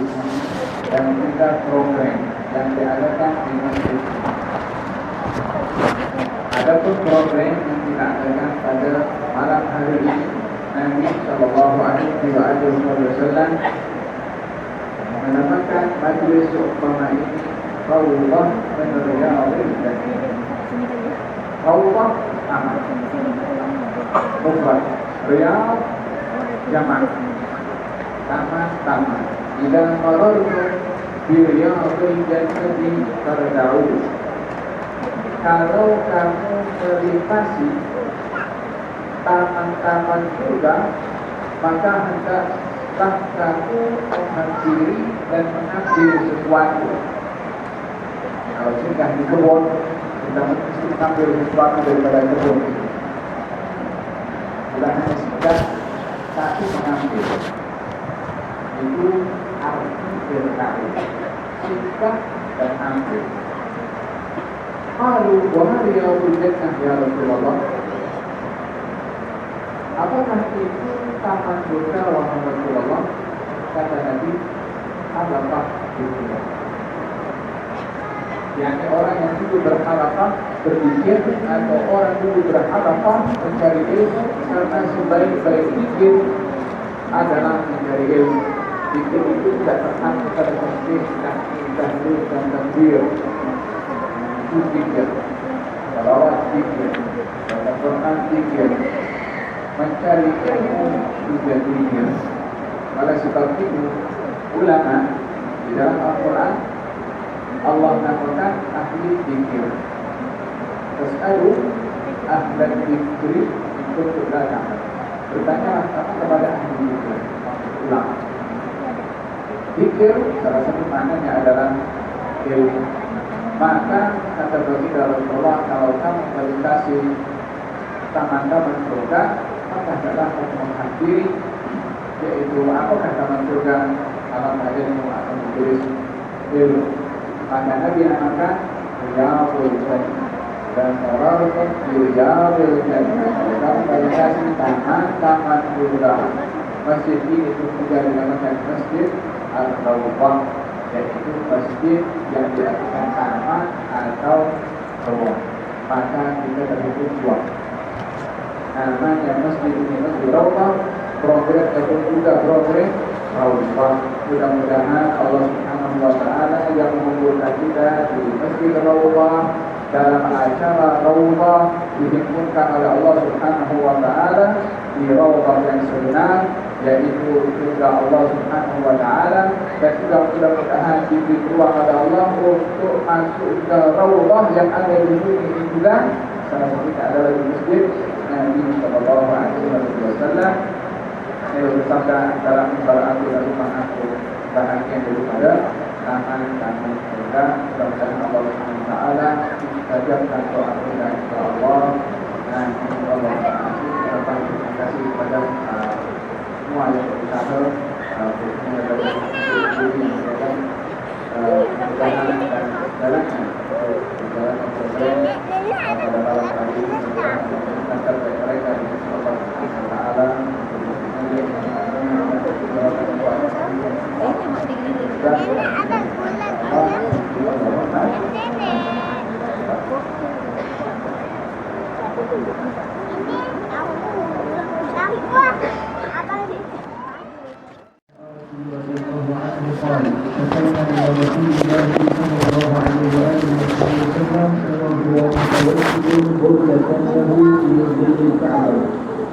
sini dan juga program yang diadakan di masjid. Adapun program yang kita adakan pada malam hari ini, Nabi Sallallahu Alaihi Wasallam menamakan majlis umpama ini Rawdah min Riyadhil Jannah. Rawdah taman, mufrad, Riyadh jamak, taman-taman. Idza marartum bi Riyadhil Jannati farda'u. Kalau kamu melintasi taman-taman surga, maka hendaklah kamu menghampiri dan mengambil sesuatu. Kalau singgah di kebun, kita mesti mengambil sesuatu daripada kebun. Bukan hanya singgah, tapi mengambil. Itu arti berkali. Singgah dan ambil. Qalu wa ma riyadul jannah ya Rasulullah. Apakah itu taman surga wahai Rasulullah? Kata Nabi, apakah itu? Yakni orang yang dulu berharapah berpikir atau orang dulu berharapah mencari ilmu, karena sebaik-baik pikir adalah mencari ilmu. Pikir itu tidak terhenti pada tasbih, tahmid dan takbir. Itu pikir, salawat pikir, baca Quran pikir, mencari ilmu juga pikir. Oleh sebab itu, ulama di dalam Al-Quran Allah namakan ahli pikir. Tas'alu ahlan pikri untuk datang. Bertanyalah kepada ahli pikir, ulama. Pikir salah satu maknanya adalah ilmu. Maka kata baginda Rasulullah, kalau kamu melintasi taman-taman surga, maka adalah kamu menghampiri, yaitu apakah taman surga? Alam ilmu atau majelis ilmu. Maka Nabi namakan Riyadhul Jannah dan marartum bi Riyadhil Jannah. Kalau kamu melintasi taman-taman surga, masjid ini juga dinamakan Masjid Al-Rawdah, yaitu masjid yang diartikan taman atau rumah. Maka kita terhitung dua. Namanya masjid ini Masjid Rawdah, program itu juga program Rawdah. Mudah-mudahan Allah Subhanahu wa Ta'ala yang mengumpulkan kita di Masjid Rawdah dalam acara Rawdah dihimpunkan oleh Allah Subhanahu wa Ta'ala di Rawdah yang sebenar, yaitu surga Allah Subhanahu wa Ta'ala, dan juga mudah-mudahan diberi peluang oleh Allah untuk masuk ke Rawdah yang ada di sini ini juga. Salah satunya adalah di Masjid Nabi Sallallahu Alaihi Wasallam. Saya bersabda dalam ibarat dan rumah aku bahagian daripada taman-taman surga. Mudah-mudahan Allah Subhanahu wa Ta'ala menjadikan doa kita insyaallah. Dan insyaallah terima kasih kepada semua yang berusaha khususnya dari ini dan mudah-mudahan dan jalankan program pada malam hari ini dan terbaik mereka di Allah Subhanahu wa Ta'ala.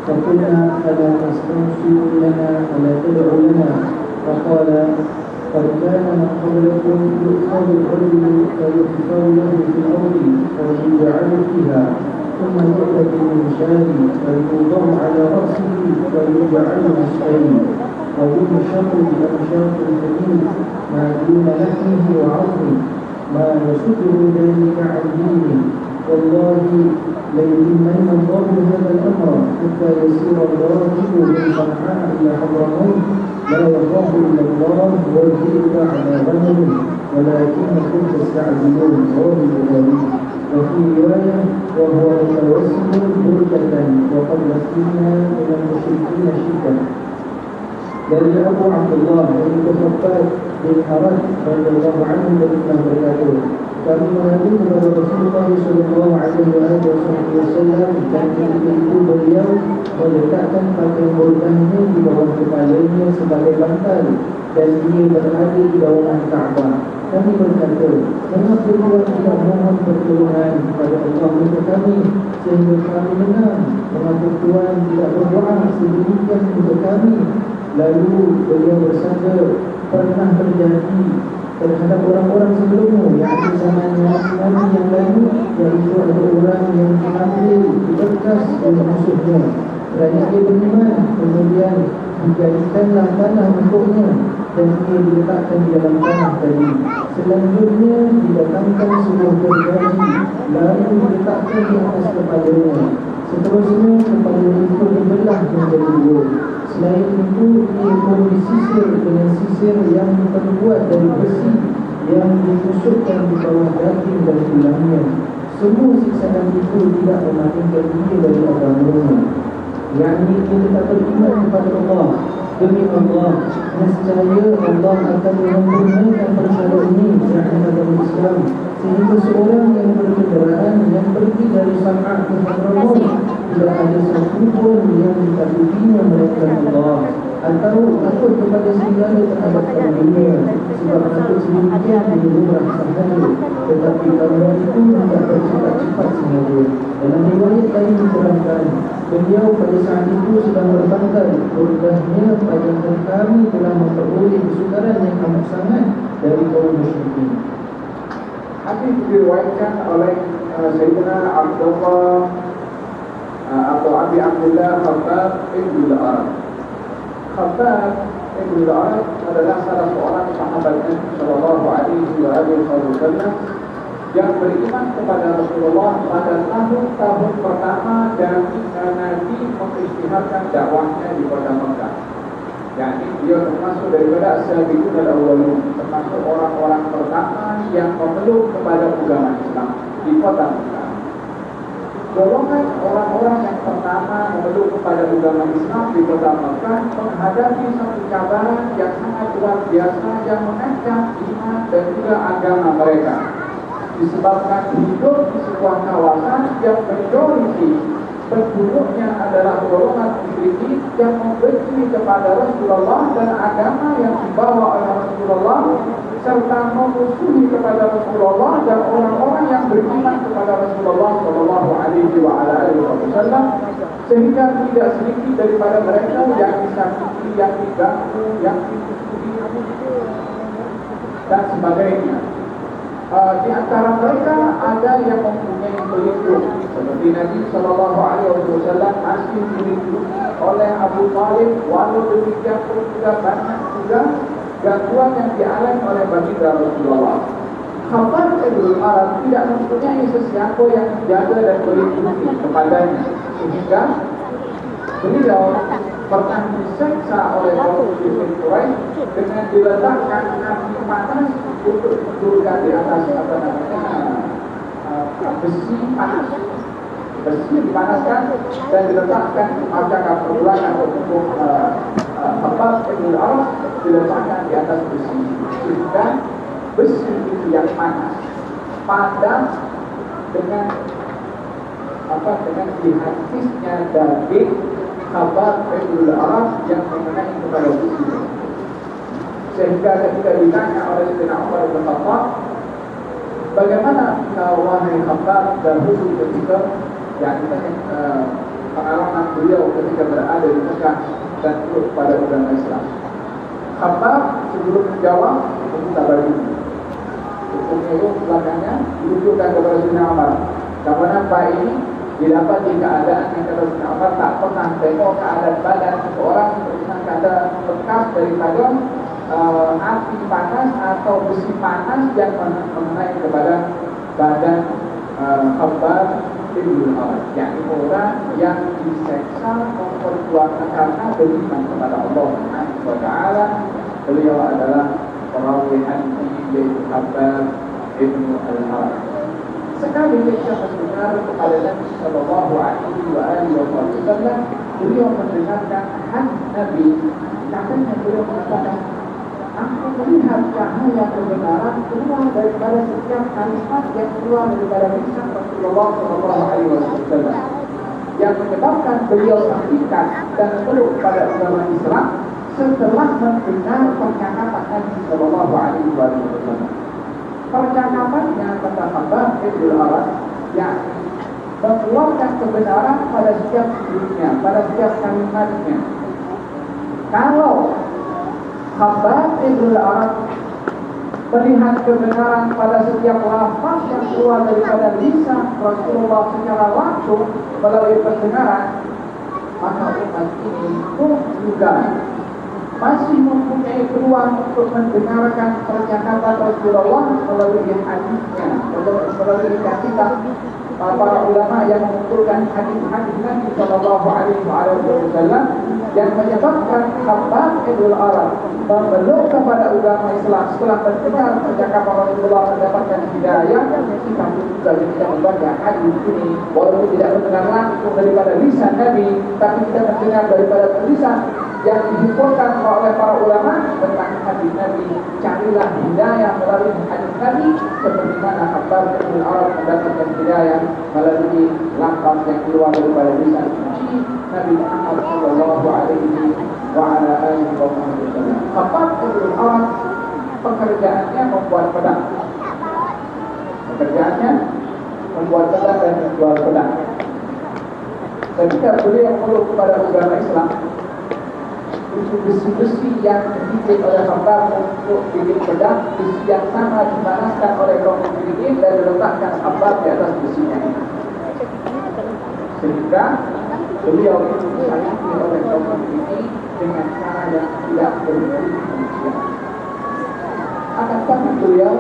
فقلنا ألا تستنصر لنا ألا تدعو لنا؟ فقال قد كان من قبلكم يؤخذ الرجل فيحفر له في الأرض ويجعل فيها، ثم يؤتى بالمنشار فيوضع على رأسه ويجعل مسحين، وينشق بأنشاق الحديد ما دون لحمه وعظمه ما يصدر ذلك عن دينه. والله ليتمن الله هذا الأمر حتى يسير الراكب من صنعاء إلى حضرموت لا يخاف إلا الله والذئب على غنمه ولكنكم تستعجلون. رواه البخاري. وفي رواية وهو متوسم بركة وقد لقينا من المشركين شركا. dari Abu Abdullah dari Khabbab bin Harith radhiyallahu anhu telah berkata, kami mengadu kepada Rasulullah sallallahu alaihi wasallam dan ketika itu beliau meletakkan pakaian bordahnya di bawah kepalanya sebagai bantal dan dia berada di bawah Kaabah. Kami berkata, mengapa Tuhan tidak mohon pertolongan kepada Allah untuk kami sehingga kami menang? Mengapa Tuhan tidak berdoa sedemikian untuk kami? Lalu beliau bersabda, pernah terjadi terhadap orang-orang sebelummu, yakni zaman Nabi yang lalu, yaitu ada orang yang mengambil berkas oleh musuhnya kerana dia beriman, kemudian dijadikanlah tanah untuknya dan ia diletakkan di dalam tanah tadi. Selanjutnya didatangkan sebuah gergaji lalu diletakkan di atas kepalanya. Seterusnya kepala itu dibelah menjadi dua. Selain itu ia pun disisir dengan sisir yang terbuat dari besi yang ditusukkan di bawah daging dan tulangnya. Semua siksaan itu tidak memalingkan dia dari agamanya, yakni dia tetap beriman kepada Allah. Demi Allah, nescaya Allah akan mempergunakan perkara ini, yakni agama Islam, sehingga seorang yang berkenderaan yang pergi dari Sana'a ke Hadramaut tidak ada satu pun yang ditakuti melainkan Allah, atau takut kepada segala terhadap dunia, sebab takut sedemikian menurut sahaja, tetapi kalau itu tidak bercepat-cepat sengaja. Dalam riwayat lain diterangkan, beliau pada saat itu sedang berbantai, bordahnya padahal kami telah memperoleh kesukaran yang amat sangat dari kaum musyrikin. Hadis diriwayatkan oleh Sayyidina Abdullah atau Abi Abdullah Khabbab bin Al-Arad. Khabbab bin Al-Arad adalah salah seorang sahabat Nabi sallallahu alaihi wasallam yang beriman kepada Rasulullah pada tahun pertama dan Nabi mengisytiharkan dakwahnya di kota Mekah. Yakni dia termasuk daripada as-sabiqun al-awwalun, termasuk orang-orang pertama yang memeluk kepada agama Islam di kota Mekah. Golongan orang-orang yang pertama memeluk kepada agama Islam di kota Mekah menghadapi satu cabaran yang sangat luar biasa yang mengancam iman dan juga agama mereka. Disebabkan hidup di sebuah kawasan yang majoriti penduduknya adalah golongan musyrikin yang membenci kepada Rasulullah dan agama yang dibawa oleh Rasulullah, serta memusuhi kepada Rasulullah dan orang-orang yang beriman kepada Rasulullah sallallahu alaihi wasallam, sehingga tidak sedikit daripada mereka yang disakiti, yang diganggu, yang dimusuhi dan sebagainya. Di antara mereka ada yang mempunyai pelindung, seperti Nabi sallallahu alaihi wasallam masih dilindungi oleh Abu Talib. Walau demikian pun juga banyak juga gangguan yang dialami oleh baginda Rasulullah. Khabbab bin Al-Arad tidak mempunyai sesiapa yang menjaga dan melindungi kepadanya, sehingga beliau pernah diseksa oleh kaum musyrikin Quraisy dengan diletakkan api panas untuk ditudingkan di atas besi panas. Besi dipanaskan dan diletakkan macam perbulangan untuk Khabbab bin Al-Arad diletakkan di atas besi, sehingga besi itu yang panas padam dengan dihantisnya daging Khabbab bin Al-Arad yang mengenai kepada besi. Sehingga ketika ditanya oleh Sayyidina Umar bin Khattab, bagaimana wahai Khabbab dahulu ketika pengalaman beliau ketika berada di Mekah dan turut pada agama Islam. Khabbab sebelum menjawab meminta baju. Hukumnya itu belakangnya ditunjukkan kepada Sayyidina Umar. Karena Pak ini didapat di keadaan yang kata Sayyidina Umar tak pernah tengok keadaan badan seseorang dengan ada bekas daripada api panas atau besi panas yang mengenai kepada badan Khabbab bin Al-Arad, yakni orang yang diseksa memperjuangkan karena beriman kepada Allah Subhanahu wa taala. Beliau adalah perawi hadis yaitu Khabbab bin Al-Arad. Sekali ketika mendengar kepada Nabi sallallahu alaihi wasallam, beliau mendengarkan hadis Nabi katanya beliau mengatakan, aku melihat cahaya kebenaran keluar daripada setiap kalimat yang keluar daripada lisan Rasulullah SAW, yang menyebabkan beliau sampaikan dan peluk pada agama Islam setelah mendengar percakapan Nabi Sallallahu Alaihi Wasallam. Percakapannya kata Khabbab Ibn Arad, yakni mengeluarkan kebenaran pada setiap sudutnya, pada setiap kalimatnya. Kalau Khabbab Ibn Arad melihat kebenaran pada setiap lafaz yang keluar daripada lisan Rasulullah secara langsung melalui pendengaran, maka umat ini pun juga masih mempunyai peluang untuk mendengarkan percakapan Rasulullah melalui hadisnya, melalui kitab para ulama yang mengumpulkan hadis-hadis Nabi Sallallahu Alaihi Wasallam, yang menyebabkan Khabbab Ibn Arad memeluk kepada agama Islam setelah mendengar percakapan Rasulullah mendapatkan hidayah. Kita juga bisa membaca hadis ini walaupun tidak mendengar langsung daripada lisan Nabi, tapi kita mendengar daripada tulisan yang dihimpunkan oleh para ulama tentang hadis Nabi. Carilah hidayah melalui hadis Nabi, seperti mana Khabbab Ibn Arad mendapatkan hidayah melalui lafaz yang keluar daripada lisan suci Nabi Muhammad Sallallahu Alaihi Wasallam. Khabbab Ibn Arad pekerjaannya membuat pedang. Pekerjaannya membuat pedang dan menjual pedang. Ketika beliau meluk kepada agama Islam, besi-besi yang dibikin oleh Khabbab untuk bikin pedang, besi yang sama dipanaskan oleh kaum musyrikin dan diletakkan Khabbab di atas besinya, sehingga beliau itu disakiti oleh kaum musyrikin dengan cara yang tidak berfungsi. Akan tetapi beliau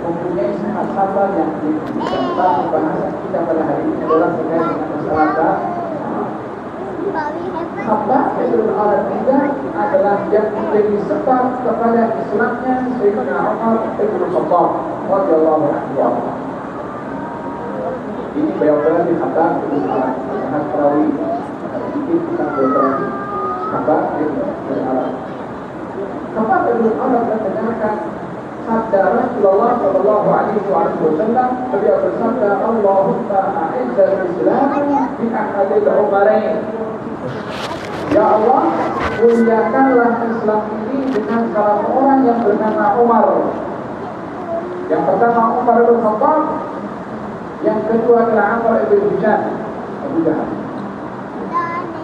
mempunyai sifat sabar yang tinggi. Tentang pembahasan kita pada hari ini adalah terkait dengan masalah Khabbab Ibn Arad adalah yang menjadi sebab kepada Islamnya Sayyidina Umar Ibn Khattab radhiyallahu anhu. Ini biografi Khabbab Ibn Arad. Sangat perawi sedikit tentang biografi Khabbab Ibn Arad. Khabbab Ibn Arad mendengarkan sabda Rasulullah Sallallahu Alaihi Wasallam. Beliau bersabda, Allahumma a'izzal Islam bi ahadil Umarain. Ya Allah, muliakanlah Islam ini dengan salah seorang yang bernama Umar. Yang pertama Umar bin Khattab, yang kedua adalah Amr bin Hisham, Abu Jahal.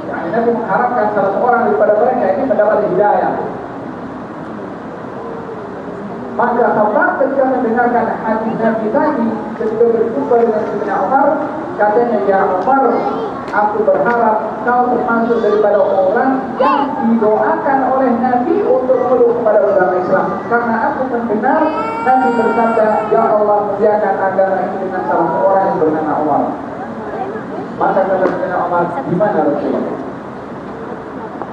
Yang Nabi mengharapkan salah seorang daripada mereka ini mendapat hidayah. Maka Khabbab ketika mendengarkan hadis Nabi tadi, ketika berjumpa dengan Sayyidina Umar, katanya, ya Umar, aku berharap kau termasuk daripada orang yang didoakan oleh Nabi untuk meluk kepada agama Islam. Karena aku mendengar Nabi bersabda, ya Allah, muliakan agama ini dengan salah seorang yang bernama Umar. Maka kata Sayyidina Umar, di mana Rasulullah?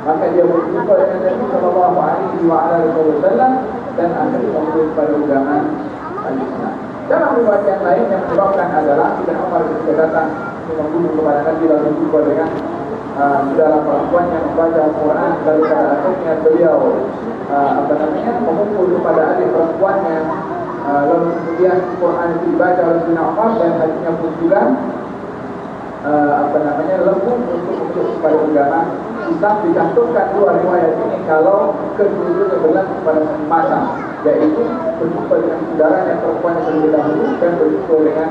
Maka dia berjumpa dengan Nabi Sallallahu Alaihi Wasallam dan akhirnya memeluk kepada agama Islam. Dalam riwayat yang lain yang menyebabkan adalah Sayyidina Umar ketika datang membunuh kepada Nabi lalu berjumpa dengan saudara perempuan yang membaca Al-Quran, lalu pada akhirnya beliau memukul kepada adik perempuannya, lalu kemudian Al-Quran itu dibaca oleh Sayyidina Umar dan hatinya pun juga lembut untuk kepada agama Islam. Dicantumkan dua riwayat ini kalau kedua-duanya berlaku pada masa, yaitu berjumpa dengan saudaranya perempuan yang terlebih dahulu dan berjumpa dengan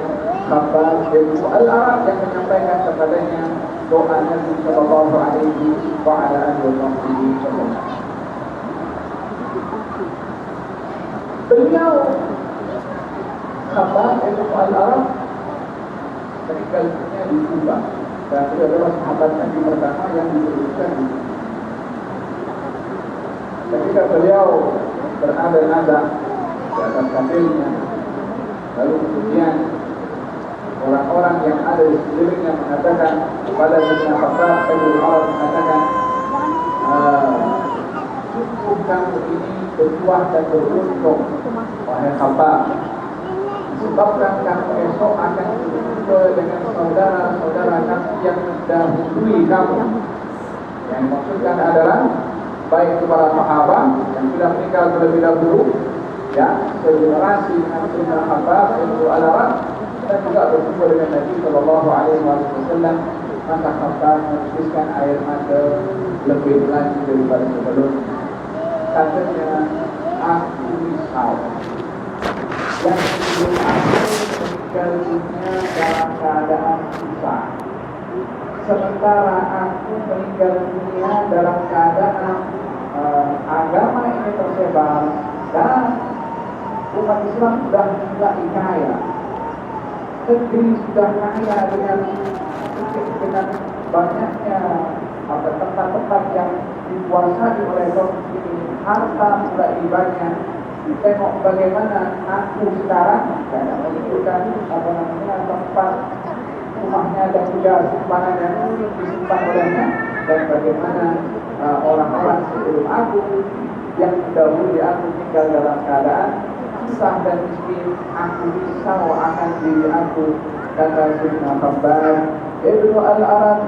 Khabbab Ibn Arad yang menyampaikan kepadanya doa Nabi Sallallahu Alaihi Wasallam. Beliau Khabbab Ibn Arad ketika hidupnya di Kuba, dan beliau adalah sahabat Nabi pertama yang disebutkan di Kuba. Ketika beliau berada-ada di atas kafirnya, lalu kemudian orang-orang yang ada di sekelilingnya mengatakan kepada Sayyidina Khabbab Ibn Arad, mengatakan, cukup kamu ini berbuah dan beruntung, wahai Khabbab, sebabkan kamu esok akan berjumpa dengan saudara-saudara kamu yang mendahului kamu. Yang dimaksudkan adalah baik itu para sahabat yang sudah meninggal terlebih dahulu, ya, segenerasi dengan Sayyidina Khabbab yaitu Al-Arat, dan juga berjumpa dengan Nabi Sallallahu Alaihi Wasallam. Maka Khabbab menuliskan air mata lebih lagi daripada sebelumnya. Katanya, aku risau dan sebelum aku meninggal dunia dalam keadaan susah, sementara aku meninggal dunia dalam keadaan agama ini tersebar dan umat Islam sudah mulai kaya, negeri sudah kaya dengan banyaknya tempat-tempat yang dikuasai oleh kaum muslimin, harta mulai banyak. Tengok bagaimana aku sekarang tidak menunjukkan tempat rumahnya dan juga simpanan yang disimpan olehnya, dan bagaimana orang-orang sebelum aku yang dahulu aku tinggal dalam keadaan susah dan miskin. Aku risau akan diri aku, kata Sayyidina Khabbab Ibnu Al-Arat,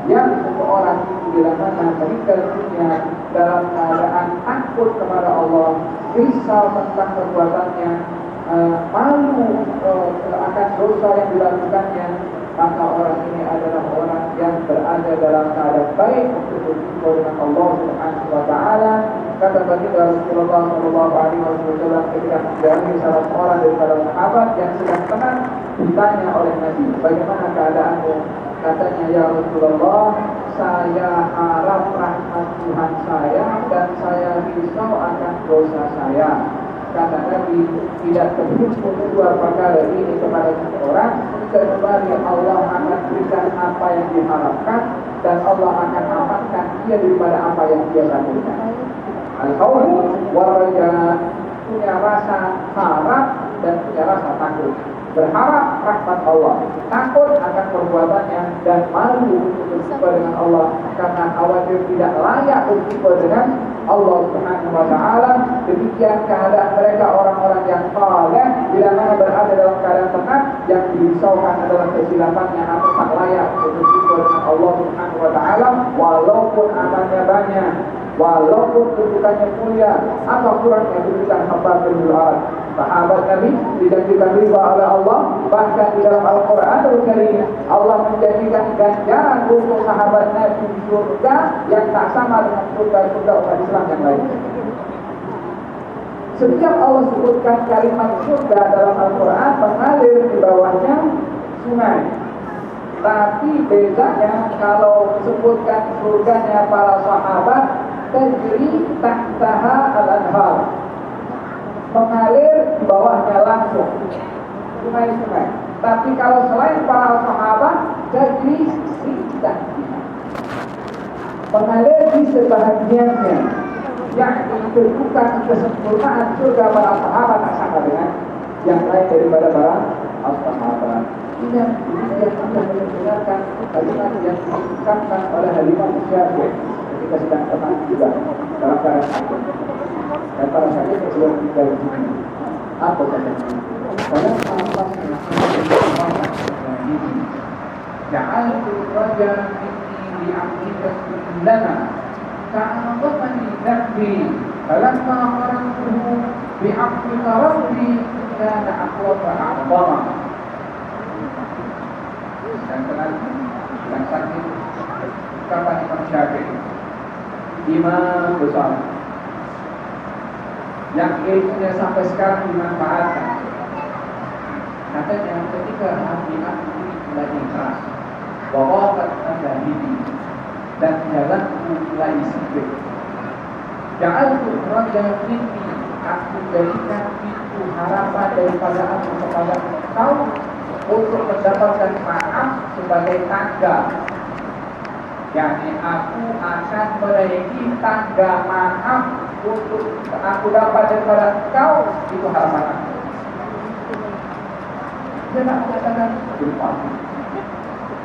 yang seseorang itu bila mana meninggal dunia dalam keadaan takut kepada Allah, risau tentang perbuatannya, malu akan dosa yang dilakukannya, maka orang ini adalah orang yang berada dalam keadaan baik untuk berjumpa dengan Allah Subhanahu wa Ta'ala. Kata baginda Rasulullah Shallallahu Alaihi Wasallam ketika menjadi salah seorang daripada sahabat yang sedang tenang, ditanya oleh Nabi, bagaimana keadaanmu? Katanya, ya Rasulullah, saya harap rahmat Tuhan saya dan saya risau akan dosa saya. Kata Nabi, tidak terhitung dua perkara ini kepada seseorang, kecuali Allah akan berikan apa yang diharapkan dan Allah akan amankan dia daripada apa yang dia lakukan. Al-khawf wal-raja, punya rasa harap dan punya rasa takut. Berharap rahmat Allah, takut akan perbuatannya, dan malu untuk berjumpa dengan Allah karena khawatir tidak layak berjumpa dengan Allah Subhanahu wa Ta'ala. Demikian keadaan mereka orang-orang yang saleh, bila mana berada dalam keadaan tenang, yang dirisaukan adalah kesilapannya atau tak layak untuk berjumpa dengan Allah Subhanahu wa Ta'ala, walaupun amalnya banyak, walaupun kedudukannya mulia atau kurangnya kedudukan hamba berdoa. Sahabat Nabi dijanjikan ridha oleh Allah, bahkan di dalam Al-Quranul Karim Allah menjanjikan ganjaran untuk sahabat Nabi di surga yang tak sama dengan surga-surga umat Islam yang lain. Setiap Allah sebutkan kalimat surga dalam Al-Quran, mengalir di bawahnya sungai. Tapi bedanya kalau sebutkan surganya para sahabat, tajri tahtaha al-anhar, mengalir di bawahnya langsung sungai-sungai. Tapi kalau selain para sahabat, tajri tidak, mengalir di sebahagiannya, yang ditentukan kesempurnaan surga para sahabat tak sama dengan yang lain daripada para sahabat. Ini yang kita mendengarkan kalimat yang diucapkan oleh Halimah Syafi'i ketika sedang tenang juga dalam keadaan sakit. Dan para sakit yang sudah meninggal dunia. Apa katanya? Pada sahabatnya ja'altu raja ini di'amdika lana ka'anatani nabbi falamma qaratuhu bi'amdika rabbi kana aqwata a'zama. Dan tenang dan sakit, kata Imam Syafi'i, imam besar yang ilmunya sampai sekarang dimanfaatkan. Katanya ketika hati aku mulai keras, wawakat anda ini dan jalanku mulai sempit, ja'altu raja ini, aku jadikan pintu harapan daripada aku kepada engkau untuk mendapatkan maaf sebagai tangga. Yani aku akan menaiki tangga maaf untuk aku dapat daripada engkau, itu harapan aku. Dia nak mengatakan lupa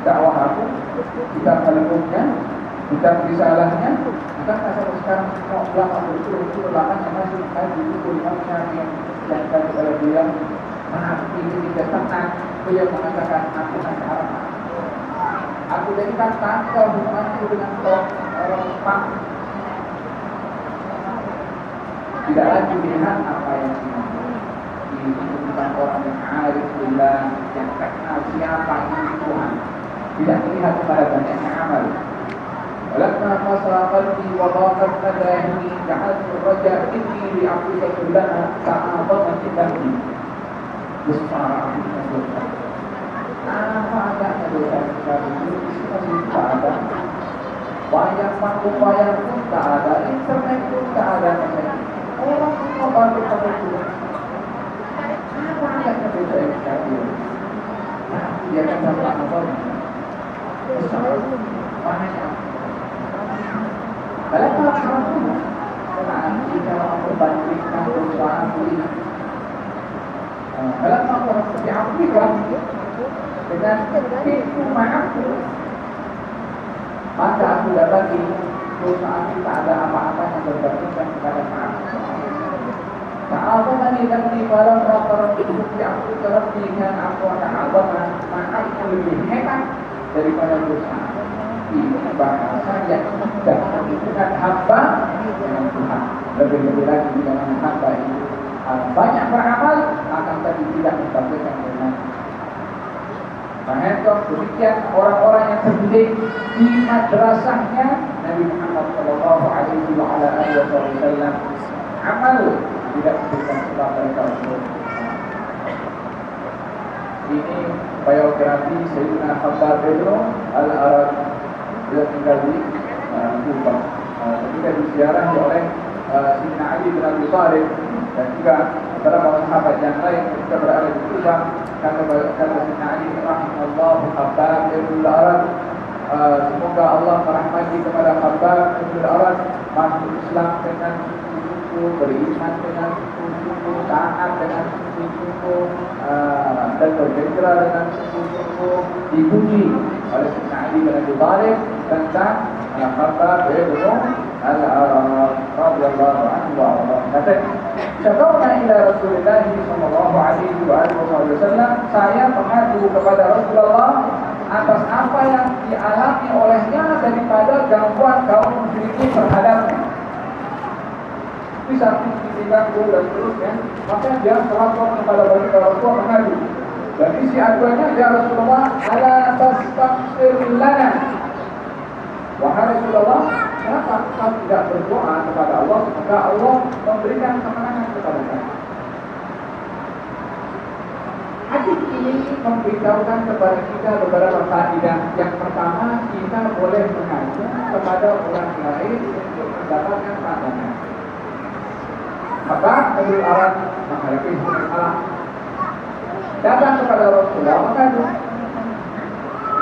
dakwah aku, kita melengkungnya, kita risalahnya, bukan asal sekarang mau ulama betul-betul ulama yang masih kaji itu Imam Syafi'i yang tadi oleh dia menghadapi ketika tenang, dia mengatakan aku hanya harapan. Aku jadikan tangga hubunganku dengan orang Pak. tidak lagi melihat apa yang dimampu. Ini bukan orang yang arif billah, yang kenal siapa ini Tuhan. Tidak melihat kepada banyaknya amal. Walamma qasara qalbi wa dhaqat madahi ja'altu raja inni li'afika kullana ta'adhamat ilahi. Besar dosa. Apa adanya dosa kita ini masih tak ada. Wayang panggung wayang pun tak ada, internet pun tak ada. Orang semua bantu pada Tuhan. Apa adanya dosa yang kita ini? Dia akan dapat apa? Besar. Banyak. Kalau kamu kenal jika memperbandingkan dosa ini, kalau kamu diambilkan dengan pintu maaf, maka aku dapati dosa kita ada apa-apa yang berbandingkan kepada maaf. Ta'awamani dan di dalam rata-rata itu aku terlebihkan aku akan abang maaf yang lebih hebat daripada dosa. Ini bahasa yang dapat hubungan hamba dengan Tuhan. Lebih-lebih lagi di dalam hamba itu banyak beramal, akan tapi tidak membanggakan dengan Mahendra. Demikian orang-orang yang terdidik di madrasahnya Nabi Muhammad Sallallahu Alaihi Wasallam, amal tidak memberikan sebab mereka untuk. Ini biografi Sayyidina Khabbab bin Al-Arad. Dia tinggal di Kufah. Ketika disiarahi oleh Sayyidina Ali bin Abi Thalib dan juga beberapa sahabat yang lain ketika berada di Kufah, kata Sayyidina Ali rahimahullah Khabbab bin Al-Arad, semoga Allah merahmati kepada Khabbab bin Al-Arad, masuk Islam dengan sungguh-sungguh, beriman dengan sungguh-sungguh, taat dengan sungguh-sungguh, dan berhijrah dengan sungguh-sungguh. Dipuji oleh Sayyidina Ali bin Abi Thalib tentang Khabbab bin Al-Arad radhiyallahu anhu wa arda. Kata, "Syakawna ila Rasulullah sallallahu alaihi wasallam." Saya mengadu kepada Rasulullah atas apa yang dialami olehnya daripada gangguan kaum musyrikin terhadapnya. Di samping diganggu dan seterusnya, maka dia melapor kepada Rasulullah mengadu. Dan isi aduannya, ya Rasulullah, ala tastaghfir lana. Wahai Rasulullah, kenapa kau tidak berdoa kepada Allah semoga Allah memberikan kemenangan kepada kami? Hadis ini memberitahukan kepada kita beberapa faedah. Yang pertama, kita boleh mengadu kepada orang lain untuk mendapatkan pandangan. Khabbab bin Al-Arad menghadapi masalah, datang kepada Rasulullah mengadu,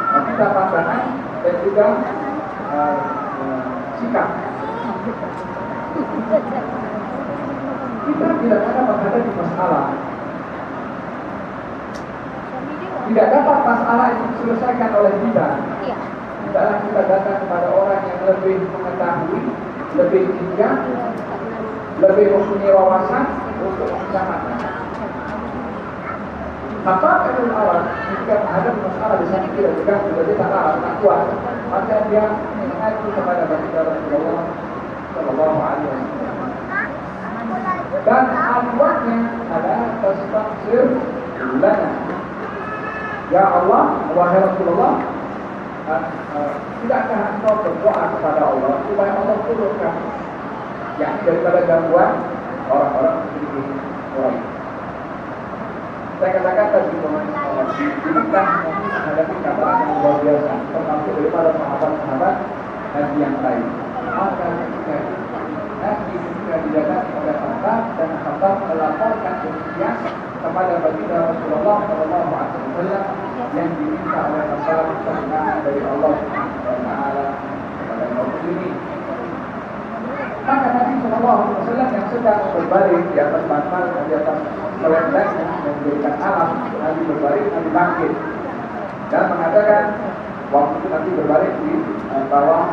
meminta pandangan dan juga sikap. Kita tidak ada menghadapi masalah, tidak dapat masalah itu diselesaikan oleh kita. Tidaklah kita datang kepada orang yang lebih mengetahui, lebih bijak, lebih mempunyai wawasan untuk memisahkan. Maka Ibn Arad ketika menghadapi masalah di sana tidak juga tidak tak kuat, maka dia mengacu kepada baginda Rasulullah Sallallahu Alaihi Wasallam. Dan aduannya adalah tastaghfir lana. Ya Allah, wahai Rasulullah, tidakkah engkau berdoa kepada Allah supaya Allah turunkan yang daripada gangguan orang-orang musyrikin Quraisy. Saya katakan tadi kita menghadapi kabar yang luar biasa, termasuk daripada sahabat-sahabat Nabi yang lain. Maka ketika Nabi didatangi oleh Khabbab dan Khabbab melaporkan demikian kepada baginda Rasulullah Sallallahu Alaihi Wasallam yang diminta oleh Khabbab pertolongan dari Allah Subhanahu Wa Taala kepada kaum muslimin. Maka Nabi Sallallahu Alaihi Wasallam yang sedang berbaring di atas bantal, di atas selendang yang memberikan alam, Nabi berbaring, Nabi bangkit dan mengatakan waktu itu Nabi berbaring di bawah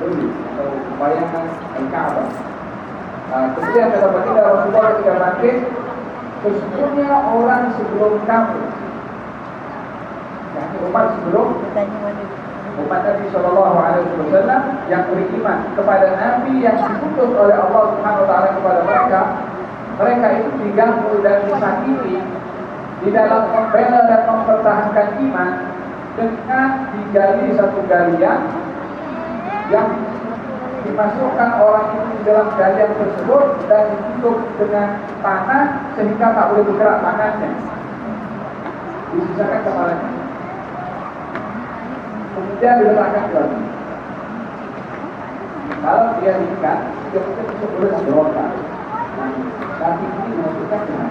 duri atau bayangan Al-Ka'bah. Kemudian kata baginda Rasulullah ketika bangkit, sesungguhnya orang sebelum kamu, yakni umat sebelum umat Nabi Shallallahu Alaihi Wasallam yang beriman kepada Nabi yang diutus oleh Allah Subhanahu Wa Taala kepada mereka, mereka itu diganggu dan disakiti di dalam membela dan mempertahankan iman dengan digali satu galian yang dimasukkan orang itu di dalam galian tersebut dan ditutup dengan tanah sehingga tak boleh bergerak tangannya, disisakan kepalanya, kemudian diletakkan ke dalam. Kalau dia diikat, dia mungkin bisa boleh berontak, tapi ini dimasukkan dengan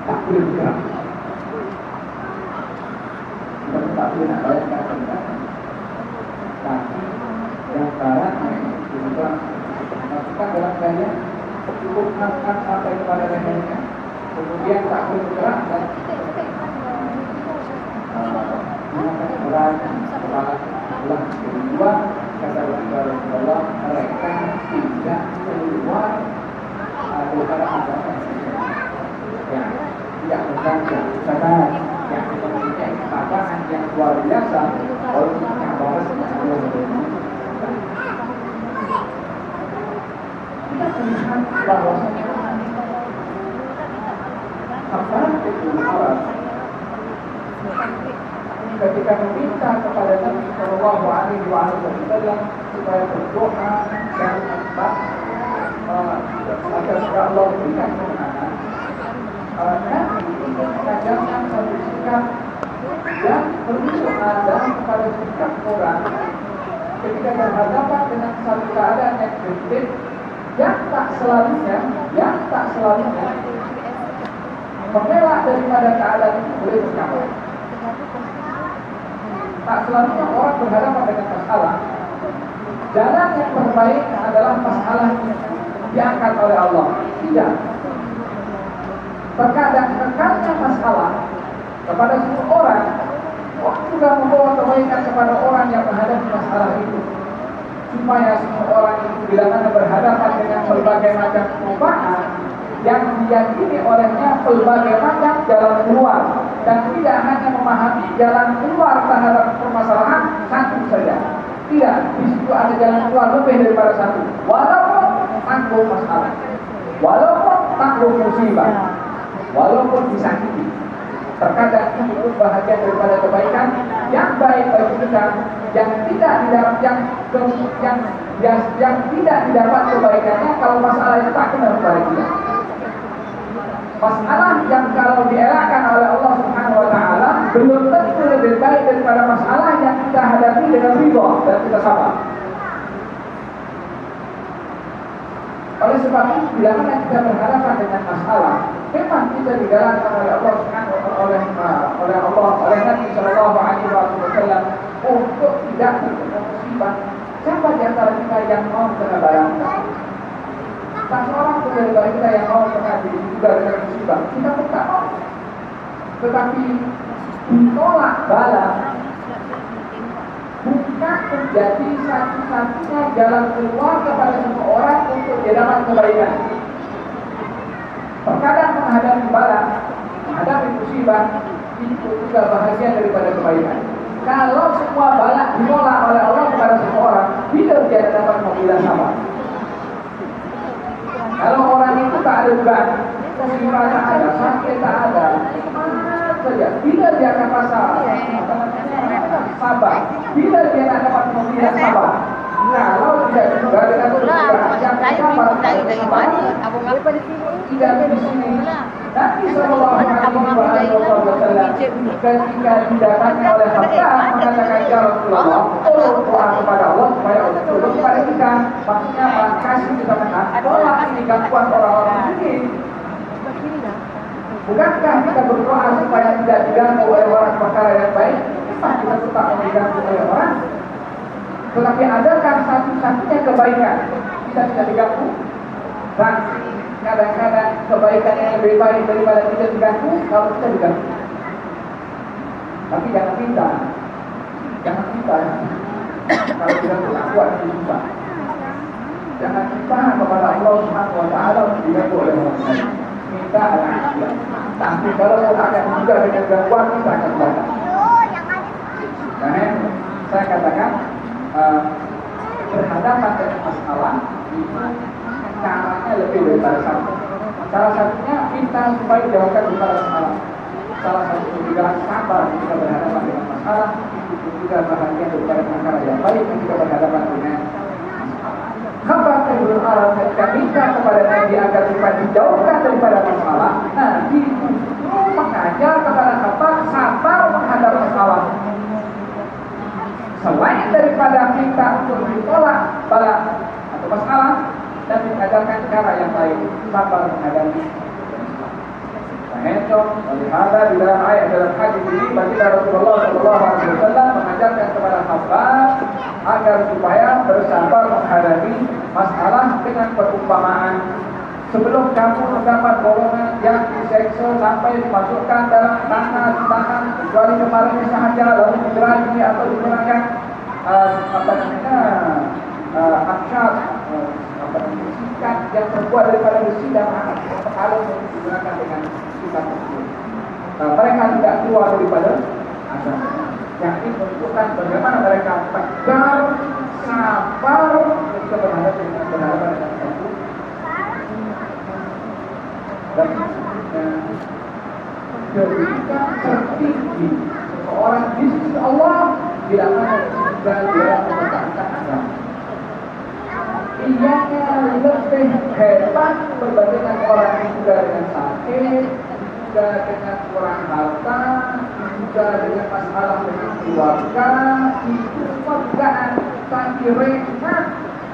tak boleh bergerak. Kita tak boleh nak bayangkan kaki yang kanan masukkan dalam galian, cukup angkat sampai kepada lehernya, kemudian tak boleh bergerak dan mengangkat berat kepala belah kedua. Kata Rasulullah, mereka tidak keluar daripada agama yang tidak berjangka, karena yang mempunyai ketabahan yang luar biasa. Kalau kita bahas kita melihat bahwasanya Abbas itu Arab ketika meminta kepada Nabi Shallallahu Alaihi Wasallam supaya berdoa dan agar Allah berikan kemenangan, Nabi mengajarkan satu sikap yang berdoa dan kepada sikap orang ketika berhadapan dengan satu keadaan yang genting yang tak selalunya mengelak daripada keadaan itu boleh bernyawa. Tak selalunya orang berhadapan dengan masalah, jalan yang terbaik adalah masalah diangkat oleh Allah. Tidak. Terkadang masalah kepada semua orang juga membawa kebaikan kepada orang yang menghadapi masalah itu, supaya semua orang itu bila mana berhadapan dengan berbagai macam cobaan yang diyakini olehnya berbagai macam jalan keluar, dan tidak hanya memahami jalan keluar terhadap permasalahan satu saja. Tidak, di situ ada jalan keluar lebih daripada satu. Walaupun tanggung masalah, walaupun tanggung musibah, walaupun disakiti, terkadang itu bahagian daripada kebaikan yang baik bagi kita, yang tidak didapat kebaikannya kalau masalah itu tak kena kepada kita. Masalah yang kalau dielakkan oleh Allah Subhanahu Wa Taala belum tentu lebih baik daripada masalah yang kita hadapi dengan ridha dan kita sabar. Oleh sebab itu, bila mana kita berhadapan dengan masalah, memang kita digalakkan oleh Allah Subhanahu Wa Taala, oleh Nabi Shallallahu Alaihi Wasallam untuk tidak terkena musibah. Siapa di antara kita yang mau kena barangkali? Tak seorang pun dari kita yang mau kena juga dengan musibah. Kita pun tak mau. Tetapi ditolak bala bukan menjadi satu-satunya jalan keluar kepada seseorang untuk dapat kebaikan. Terkadang menghadapi bala, menghadapi musibah itu juga bahagian daripada kebaikan. Kalau semua bala ditolak oleh Allah kepada seseorang, bila dia dapat membilang sabar. Kalau orang itu tak ada beban, musibah tak ada, sakit tak ada, mana saja, bila dia akan rasa sabar, bila dia nak dapat membilang sabar. Kalau tidak juga dengan yang sabar, tidak di sini. Nabi Sallallahu Alaihi Wasallam ketika didapatnya oleh Hamzah mengatakan, ya Rasulullah, tolong doa kepada Allah supaya Allah tolong kepada kita. Maksudnya apa? Kasih kita menang. Tolak ini gangguan orang-orang ini. Bukankah kita berdoa supaya tidak diganggu oleh orang perkara yang baik? Kita tetap diganggu oleh orang. Tetapi adakah satu-satunya kebaikan kita tidak diganggu? Dan kadang-kadang kebaikan yang lebih baik daripada kita diganggu kalau kita diganggu. Tapi jangan minta kalau kita tak kuat itu susah. Jangan minta kepada Allah Subhanahu Wa Taala diganggu oleh orang lain. Minta Allah. Tapi kalau kita akan juga dengan gangguan kita akan berada. saya katakan berhadapan dengan masalah itu caranya lebih daripada satu. Salah satunya kita supaya dijawabkan kepada masalah. Salah satu juga sabar ketika berhadapan dengan masalah, itu juga bahagian daripada perkara yang baik ketika berhadapan dengan Khabar Ibnu Arab ketika minta kepada Nabi agar supaya dijauhkan daripada masalah, Nabi justru mengajar kepada Khabar sabar menghadap masalah. Selain daripada minta untuk ditolak bala atau masalah, dan mengajarkan cara yang baik sabar menghadapi. Nah, melihat di dalam ayat dalam hadis ini, baginda Rasulullah SAW mengajarkan kepada sahabat agar supaya bersabar menghadapi masalah dengan perumpamaan. Sebelum kamu mendapat golongan yang diseksa sampai dimasukkan dalam tangan, kecuali kepalanya sahaja, lalu digeragi atau digunakan aksyat, sikat yang terbuat daripada besi dan kalau digunakan dengan sikat tersebut. Mereka tidak keluar daripada azab. Yang ini menunjukkan bagaimana mereka tegar, sabar ketika berhadapan dengan satu. Dan ketika tertinggi seseorang di sisi Allah tidak mana juga dia mempertahankan agama. Ianya lebih hebat berbanding orang yang juga dengan sakit, juga dengan kurang harta, juga dengan masalah dengan keluarga, itu perbedaan tapi ringan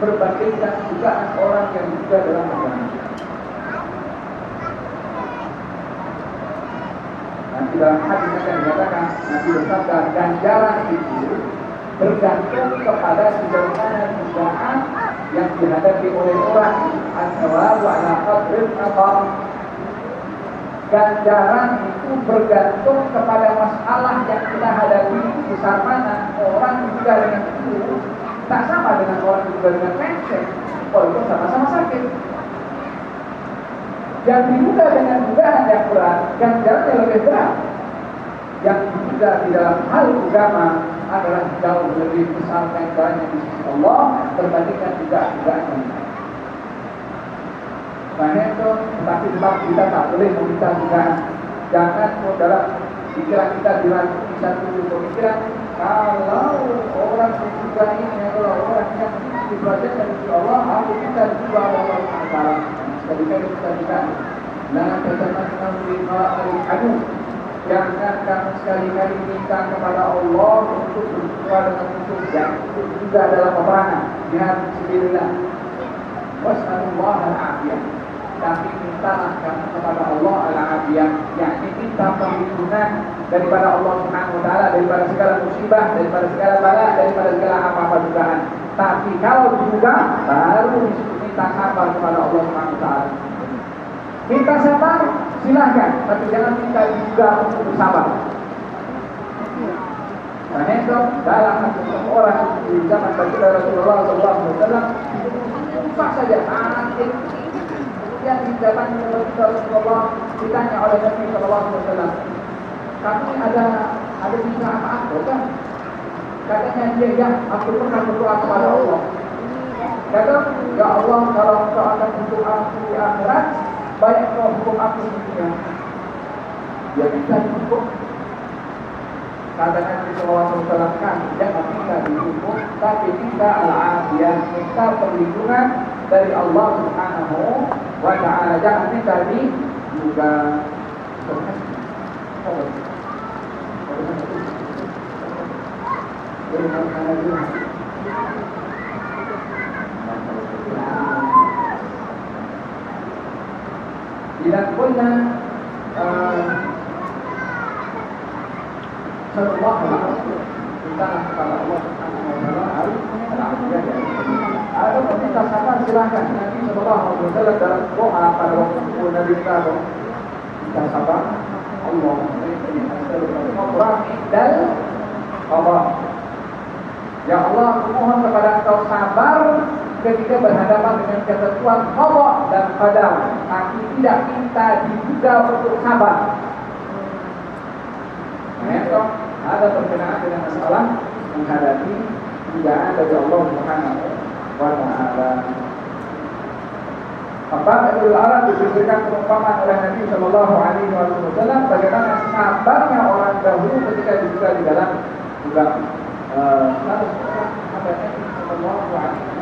berbandingkan juga orang yang juga dalam agama. Nanti dalam hadis akan dikatakan, Nabi bersabda, ganjaran itu bergantung kepada sejauh mana cobaan yang dihadapi oleh orang. Al-Thawabu ala qadril athar. Ganjaran itu bergantung kepada masalah yang kita hadapi besar mana. Orang juga dengan itu tak sama dengan orang juga dengan pencet, walaupun sama-sama sakit. Yang diduga dengan dugaan yang berat, ganjarannya lebih berat. Yang diduga di dalam hal agama adalah jauh lebih besar ganjarannya di sisi Allah berbandingkan dugaan yang lain. Banyak itu, tetapi tetap kita tak boleh meminta dugaan. Jangan dalam pikiran kita diracuni satu pemikiran kalau orang juga ini adalah orang yang dibelajar dari Allah, aku kita juga Allah Taala. Ketika kita dikatakan, la tatamannau liqa'al adu. Jangan kamu sekali-kali minta kepada Allah untuk berjumpa dengan musuh yang juga dalam peperangan. Jihad fisabilillah. Was'alullah al-afiyah. Tapi mintalah kamu kepada Allah al-afiyah, yakni minta perlindungan daripada Allah Subhanahu wa taala, daripada segala musibah, daripada segala bala, daripada segala apa-apa dugaan. Tapi kalau juga baru minta sabar kepada Allah Subhanahu wa taala. Minta sabar silahkan, tapi jangan minta juga untuk bersabar. Karena itu dalam orang di zaman baginda Rasulullah SAW susah saja sakit. Kemudian di zaman baginda Rasulullah ditanya oleh Nabi SAW, kami ada bisa apa kan? Katanya dia, ya aku pernah berdoa kepada Allah. Kata, ya Allah, kalau engkau akan hukum aku di akhirat, baik kau hukum aku di dunia. Dia bisa dihukum. Kata Nabi SAW, kami jangan minta dihukum, tapi minta al-afiyah, minta perlindungan dari Allah Subhanahu wa ta'ala. Jangan minta di juga. Tidak pernah setelah kita kepada Allah Subhanahu wa taala harus al-afiyah. Ada meminta sabar silakan. Nabi sallallahu alaihi wasallam dalam doa pada waktu Nabi kita sabar Allah dan Allah. Ya Allah, mohon kepada Engkau sabar ketika berhadapan dengan ketentuan Allah dan qadar. Tapi tidak minta diduga untuk sabar. Nah, itu ada berkenaan dengan masalah menghadapi cobaan dari Allah Subhanahu wa Ta'ala. Maka Idul Adha diberikan perumpamaan oleh Nabi Shallallahu Alaihi Wasallam bagaimana sabarnya orang dahulu ketika dibuka di dalam juga lalu Nabi Shallallahu Alaihi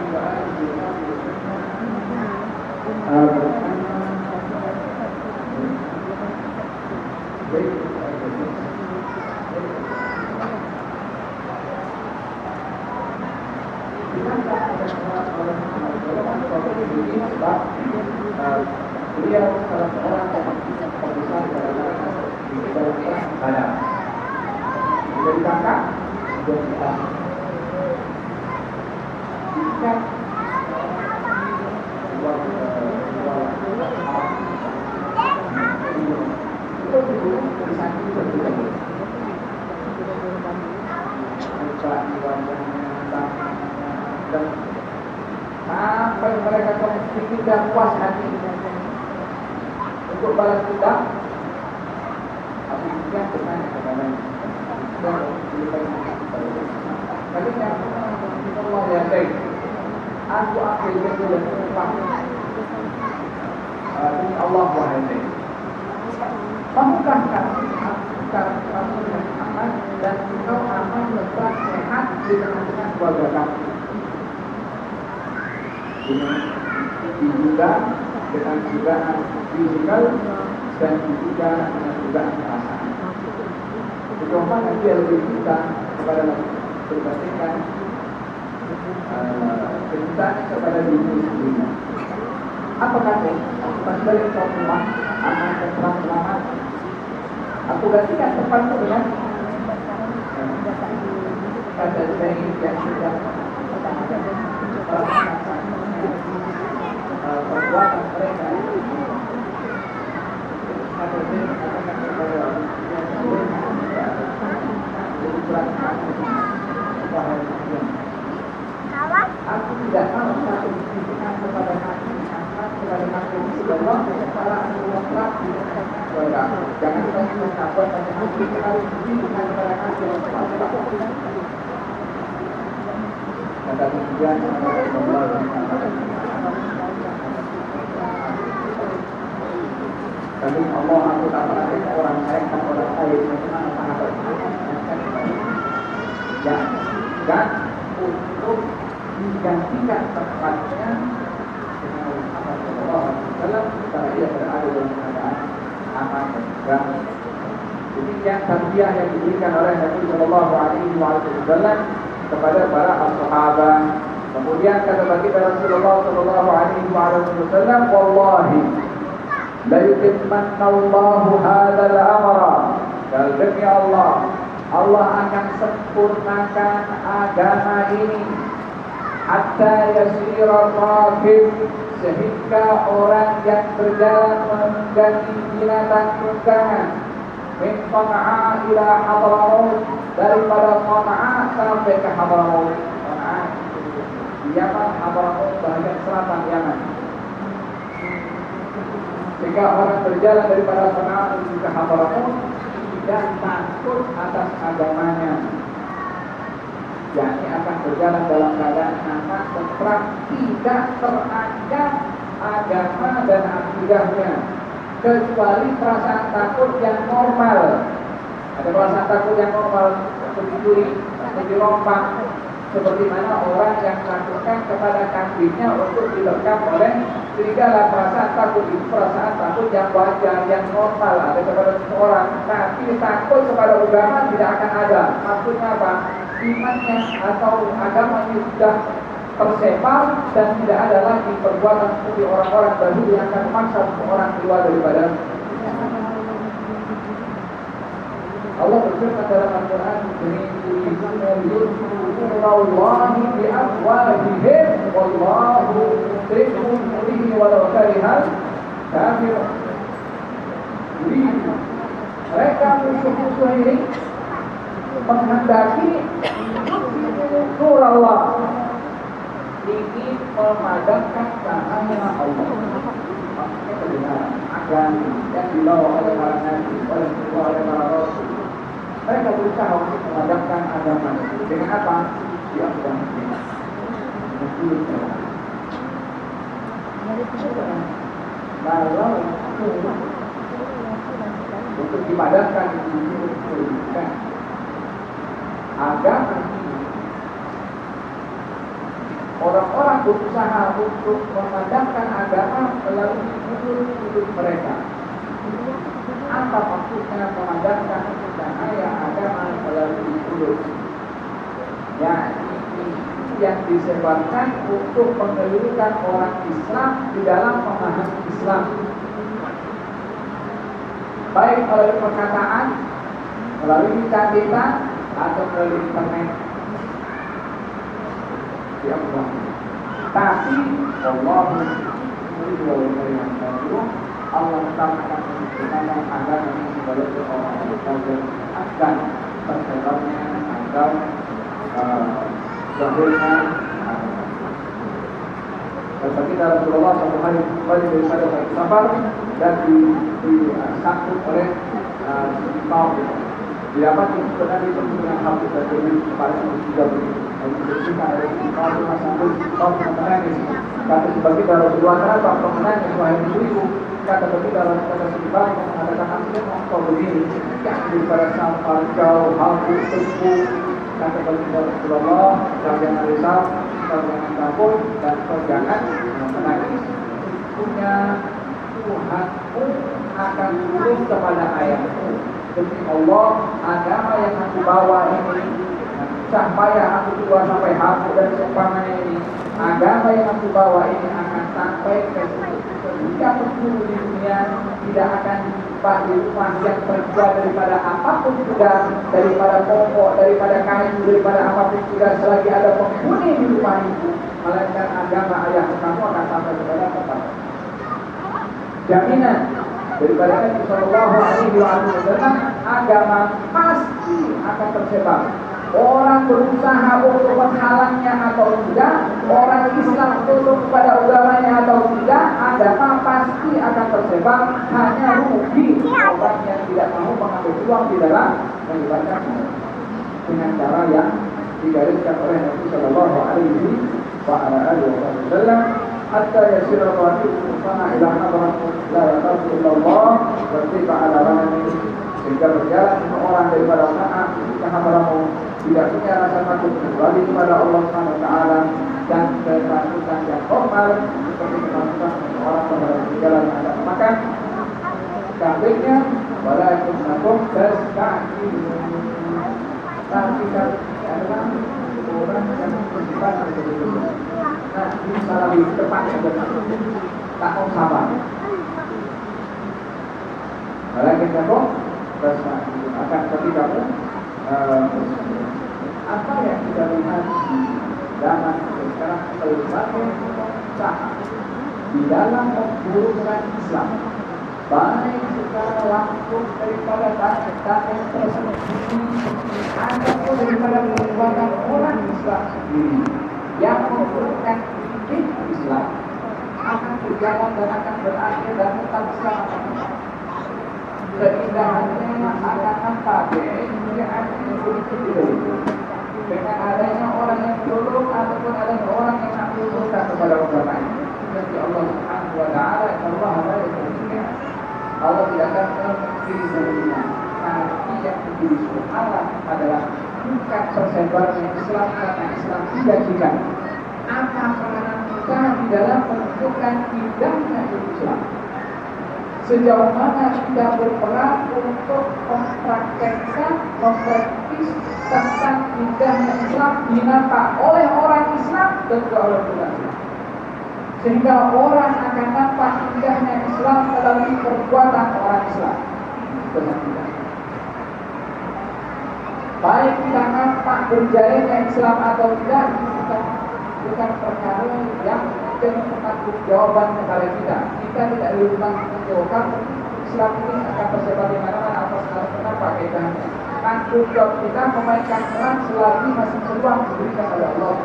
beliau salah seorang pembesar dalam perang Badar. Sudah ditangkap, sudah diikat. Itu dibunuh di samping berbeda. Dan sampai mereka tidak puas hati untuk balas dendam, tapi dia bertanya kepadanya, katanya, Allah ya baik, aku ambil itu dan tumpah demi Allah wahai baik. Mahukah kamu yang aman dan engkau aman lepas sehat di tengah-tengah keluarga kamu? Ini juga dengan jugaan fisikal dan juga dengan jugaan perasaan. Contohnya dia lebih cinta kepada berbandingkan cinta kepada diri sendiri. Apa kata? Aku balik ke rumah, aman dan selamat. Aku gantikan tempatku dengan kata saya yang sudah perbuatan mereka aku tidak mau satu bisikan kepada hati kepada hati Allah para Allah jangan kita takut pada hati harus bisikan kepada hati kata kemudian tapi Allah aku tak pernah lihat orang baik dan orang baik bagaimana sahabat ya dan untuk digantikan tempatnya dengan Muhammad Sallallahu Alaihi Wasallam karena dia berada dalam keadaan aman dan tegang. Demikian tarbiyah yang diberikan oleh Nabi Sallallahu Alaihi Wasallam kepada para sahabat. Kemudian kata baginda Rasulullah Sallallahu Alaihi Wasallam, wallahi la yutimmanna Allahu hadzal amra. Dan demi Allah, Allah akan sempurnakan agama ini hatta yasira rakib, sehingga orang yang berjalan menunggangi binatang tunggangan min Sana'a ila Hadramaut, daripada Sana'a sampai ke Hadramaut. Sana'a di Yaman, Hadramaut bagian selatan Yaman. Jika orang berjalan daripada Sana'a menuju ke Hadramaut tidak takut atas agamanya, yakni akan berjalan dalam keadaan aman, tentram, tidak terancam agama dan akidahnya, kecuali perasaan takut yang normal. Ada perasaan takut yang normal untuk dicuri, untuk dirompak, seperti mana orang yang melakukan kepada kambingnya untuk dilekap oleh serigala. Perasaan takut itu perasaan takut yang wajar, yang normal ada kepada seseorang. Tapi takut kepada agama tidak akan ada. Maksudnya apa? Imannya atau agamanya sudah tersebar dan tidak ada lagi perbuatan seperti orang-orang dahulu yang akan memaksa seseorang keluar daripada. Allah berfirman dalam Al-Quran, Wallahi bi'afwahihim wallahu mutimmu nurihi walau karihal kafirun. Mereka musuh-musuh ini menghendaki nur Allah, ingin memadamkan cahaya Allah. Maksudnya kebenaran agama yang dibawa oleh para nabi, oleh para rasul, Mereka berusaha untuk memadamkan agama dengan apa? Dia sudah kalau untuk dipadatkan pendidikan agama ini, orang-orang berusaha untuk memadamkan agama melalui mulut mereka. Apa maksudnya memadamkan cahaya agama melalui mulut? Yang disebarkan untuk mengelirukan orang Islam di dalam memahami Islam, baik melalui perkataan, melalui catatan, atau melalui internet. Ya Allah. Tapi Allah tetap akan menunjukkan agama ini sebagai orang yang akan tersebarnya agama zahirnya. Seperti dalam Rasulullah SAW dari pada safar dan disambut oleh kaum. Didapati sebenarnya dengan hafid dan dengan kepada juga begitu. Dan dibersihkan oleh kaum tersambut, kaum menangis. Kata sebagai dalam Rasulullah SAW menangis wahai ibu. Kata bagi dalam kata sebab yang mengatakan hasil engkau begini yang daripada safar jauh hafid teguh. Kata bagi Rasulullah, kau jangan risau, kau jangan takut, dan kau jangan menangis. Punya Tuhanmu akan turun kepada ayatmu. Demi Allah, agama yang aku bawa ini, cahaya aku keluar sampai hafid dan seumpamanya ini, agama yang aku bawa ini akan sampai ke jika penjuru di dunia tidak akan dijumpa di rumah yang terbuat daripada apapun juga, daripada pokok, daripada kayu, daripada apapun juga, selagi ada penghuni di rumah itu, melainkan agama ayah kamu akan sampai kepada tempat. Jaminan daripada Nabi Sallallahu Alaihi Wasallam, agama pasti akan tersebar. Orang berusaha untuk menghalangnya atau tidak, orang Islam tunduk kepada agamanya atau tidak, agama pasti akan tersebar. Hanya rugi orang yang tidak mau mengambil peluang di dalam menyebarkan dengan cara yang digariskan oleh Nabi Sallallahu Alaihi Wasallam. Hatta yasira rafiqu sana ila hadratin la yaqulu illallah wa tiba ala rani, sehingga berjalan seorang daripada sana ke hadramu tidak punya rasa takut kecuali kepada Allah Subhanahu wa taala, dan ketakutan yang normal seperti ketakutan seorang kepada jalan yang ada makan. Kafirnya walakin nakum tastakbirun. Tapi kalau adalah orang yang bersifat berbeda. Nah, ini salah di depan yang benar. Tak mau sabar. Walakin nakum tastakbirun. Akan tapi kamu apa yang kita lihat di zaman sekarang berbagai usaha di dalam memburukkan Islam, baik secara langsung daripada target tersebut ataupun daripada perbuatan orang Islam sendiri yang memburukkan Islam, akan berjalan dan akan berakhir dan tetap Islam. Keindahannya akan nampak dengan adanya orang yang tolong ataupun adanya orang yang nak tolongkan kepada orang lain. Jadi Allah Subhanahu wa taala, Allah Allah tidak akan menghukumi dunia. Tapi yang menjadi soal adalah bukan tersebarnya Islam karena Islam dijanjikan. Apa peranan kita di dalam menunjukkan indahnya Islam? Sejauh mana kita berperan untuk mempraktekkan, mempraktis tentang indahnya Islam dinampak oleh orang Islam dan juga oleh orang Islam, sehingga orang akan nampak indahnya Islam melalui perbuatan orang Islam. Benar tidak? Baik kita nampak berjalannya Islam atau tidak, kita bukan perkara yang menjadi pertanggungjawaban kepada kita. Kita tidak dipertanggungjawabkan Islam ini akan tersebar di mana-mana atas kenapa kaitannya. Tanggung jawab kita memainkan peran selagi masih peluang diberikan oleh Allah.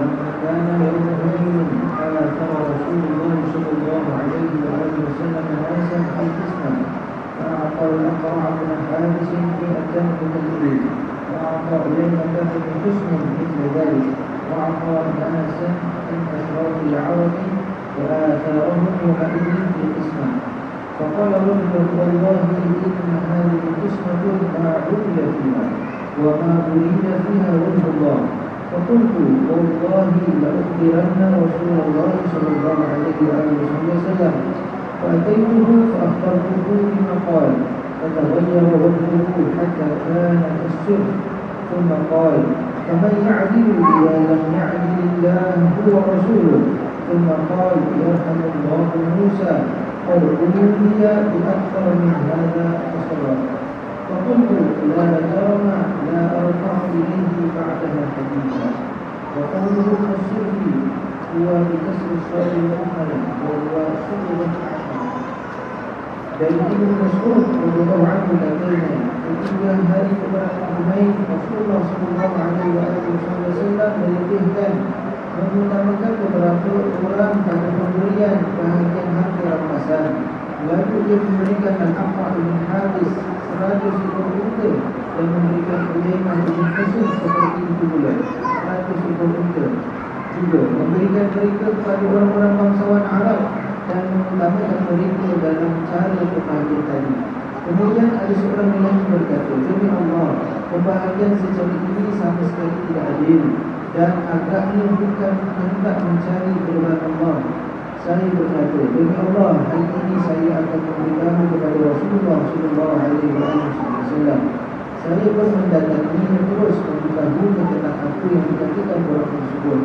لما كان يوم هنين ألا ترى رسول الله صلى الله عليه وآله وسلم ناسا في قسمة فأعطى الأقرع بن حارس 100 من الإبل وأعطى إلينا بن حسن مثل ذلك وأعطى أناسا من أشراف العرب وآثارهم يومئذ في قسمة فقال رجل والله إن هذه قسمة ما عمل فيها وما أريد فيها وجه الله فقلت والله لأخبرن رسول الله صلى الله عليه وآله وسلم فأتيته فأخبرته بما قال فتغير وجهه حتى كان كالسر ثم قال فمن يعدل إذا لم يعدل الله هو رسوله ثم قال يرحم الله موسى قد أوتي بأكثر من هذا فصبر فقلت لا جرم لا أرفع إليه بعدها حديثا وقوله السر هو بكسر الصاد المؤمنة وهو سر dan Ibnu Mas'ud radhiyallahu anhu katanya ketika hari keberapa Hunain Rasulullah sallallahu alaihi wasallam melebihkan mengutamakan beberapa orang pada pemberian bahagian harta rampasan. Lalu dia memberikan Al-Aqra' bin Habis 100 ekor unta dan memberikan Uyainah bin Husain seperti itu pula 100 ekor unta juga memberikan mereka kepada orang-orang bangsawan Arab dan mengutamakan mereka dalam cara pembahagian tadi. Kemudian ada seorang yang berkata, demi Allah, pembahagian secara ini sama sekali tidak adil dan agaknya bukan hendak mencari keridhaan Allah. Saya berkata, demi Allah, hari ini saya akan memberitahu kepada Rasulullah sallallahu alaihi wasallam. Saya pun mendatanginya terus memberitahu tentang apa yang dikatakan orang tersebut.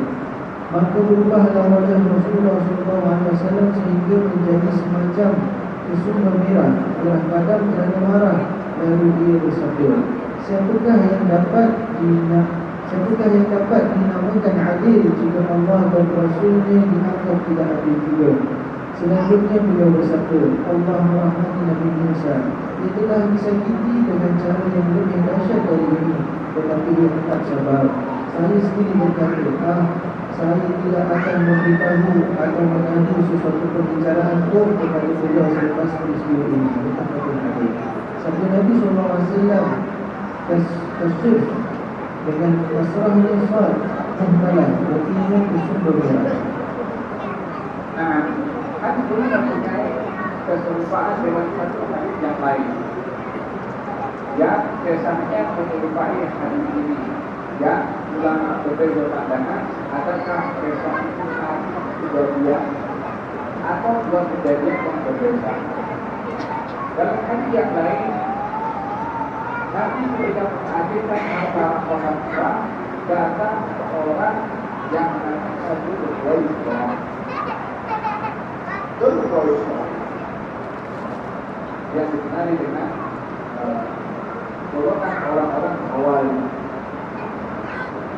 Maka berubahlah wajah Rasulullah SAW sehingga menjadi semacam kesumber merah telah padam kerana marah. Lalu dia bersabda, siapakah yang dapat dinamakan adil jika Allah dan Rasulnya dianggap tidak adil juga? Selanjutnya beliau bersabda, Allah merahmati Nabi Musa. Dia telah disakiti dengan cara yang lebih dahsyat dari ini, tetapi dia tetap sabar. Saya sendiri berkata, saya tidak akan memberitahu atau mengadu sesuatu perbicaraan pun kepada beliau selepas peristiwa ini. Sabda Nabi SAW tersif dengan pasrahnya sal muhmalah berkini bersumber merah. Nah, hadis ini mempunyai keserupaan dengan satu hadis yang lain yang kesannya menyerupai hadis ini. Ya, ulama berbeda pandangan adakah kisah itu satu kejadian atau dua kejadian yang berbeda. Dalam hadis yang lain, Nabi tidak menghadirkan antara orang tua datang seorang yang mengaku berwajib yang dikenali dengan golongan orang-orang awal.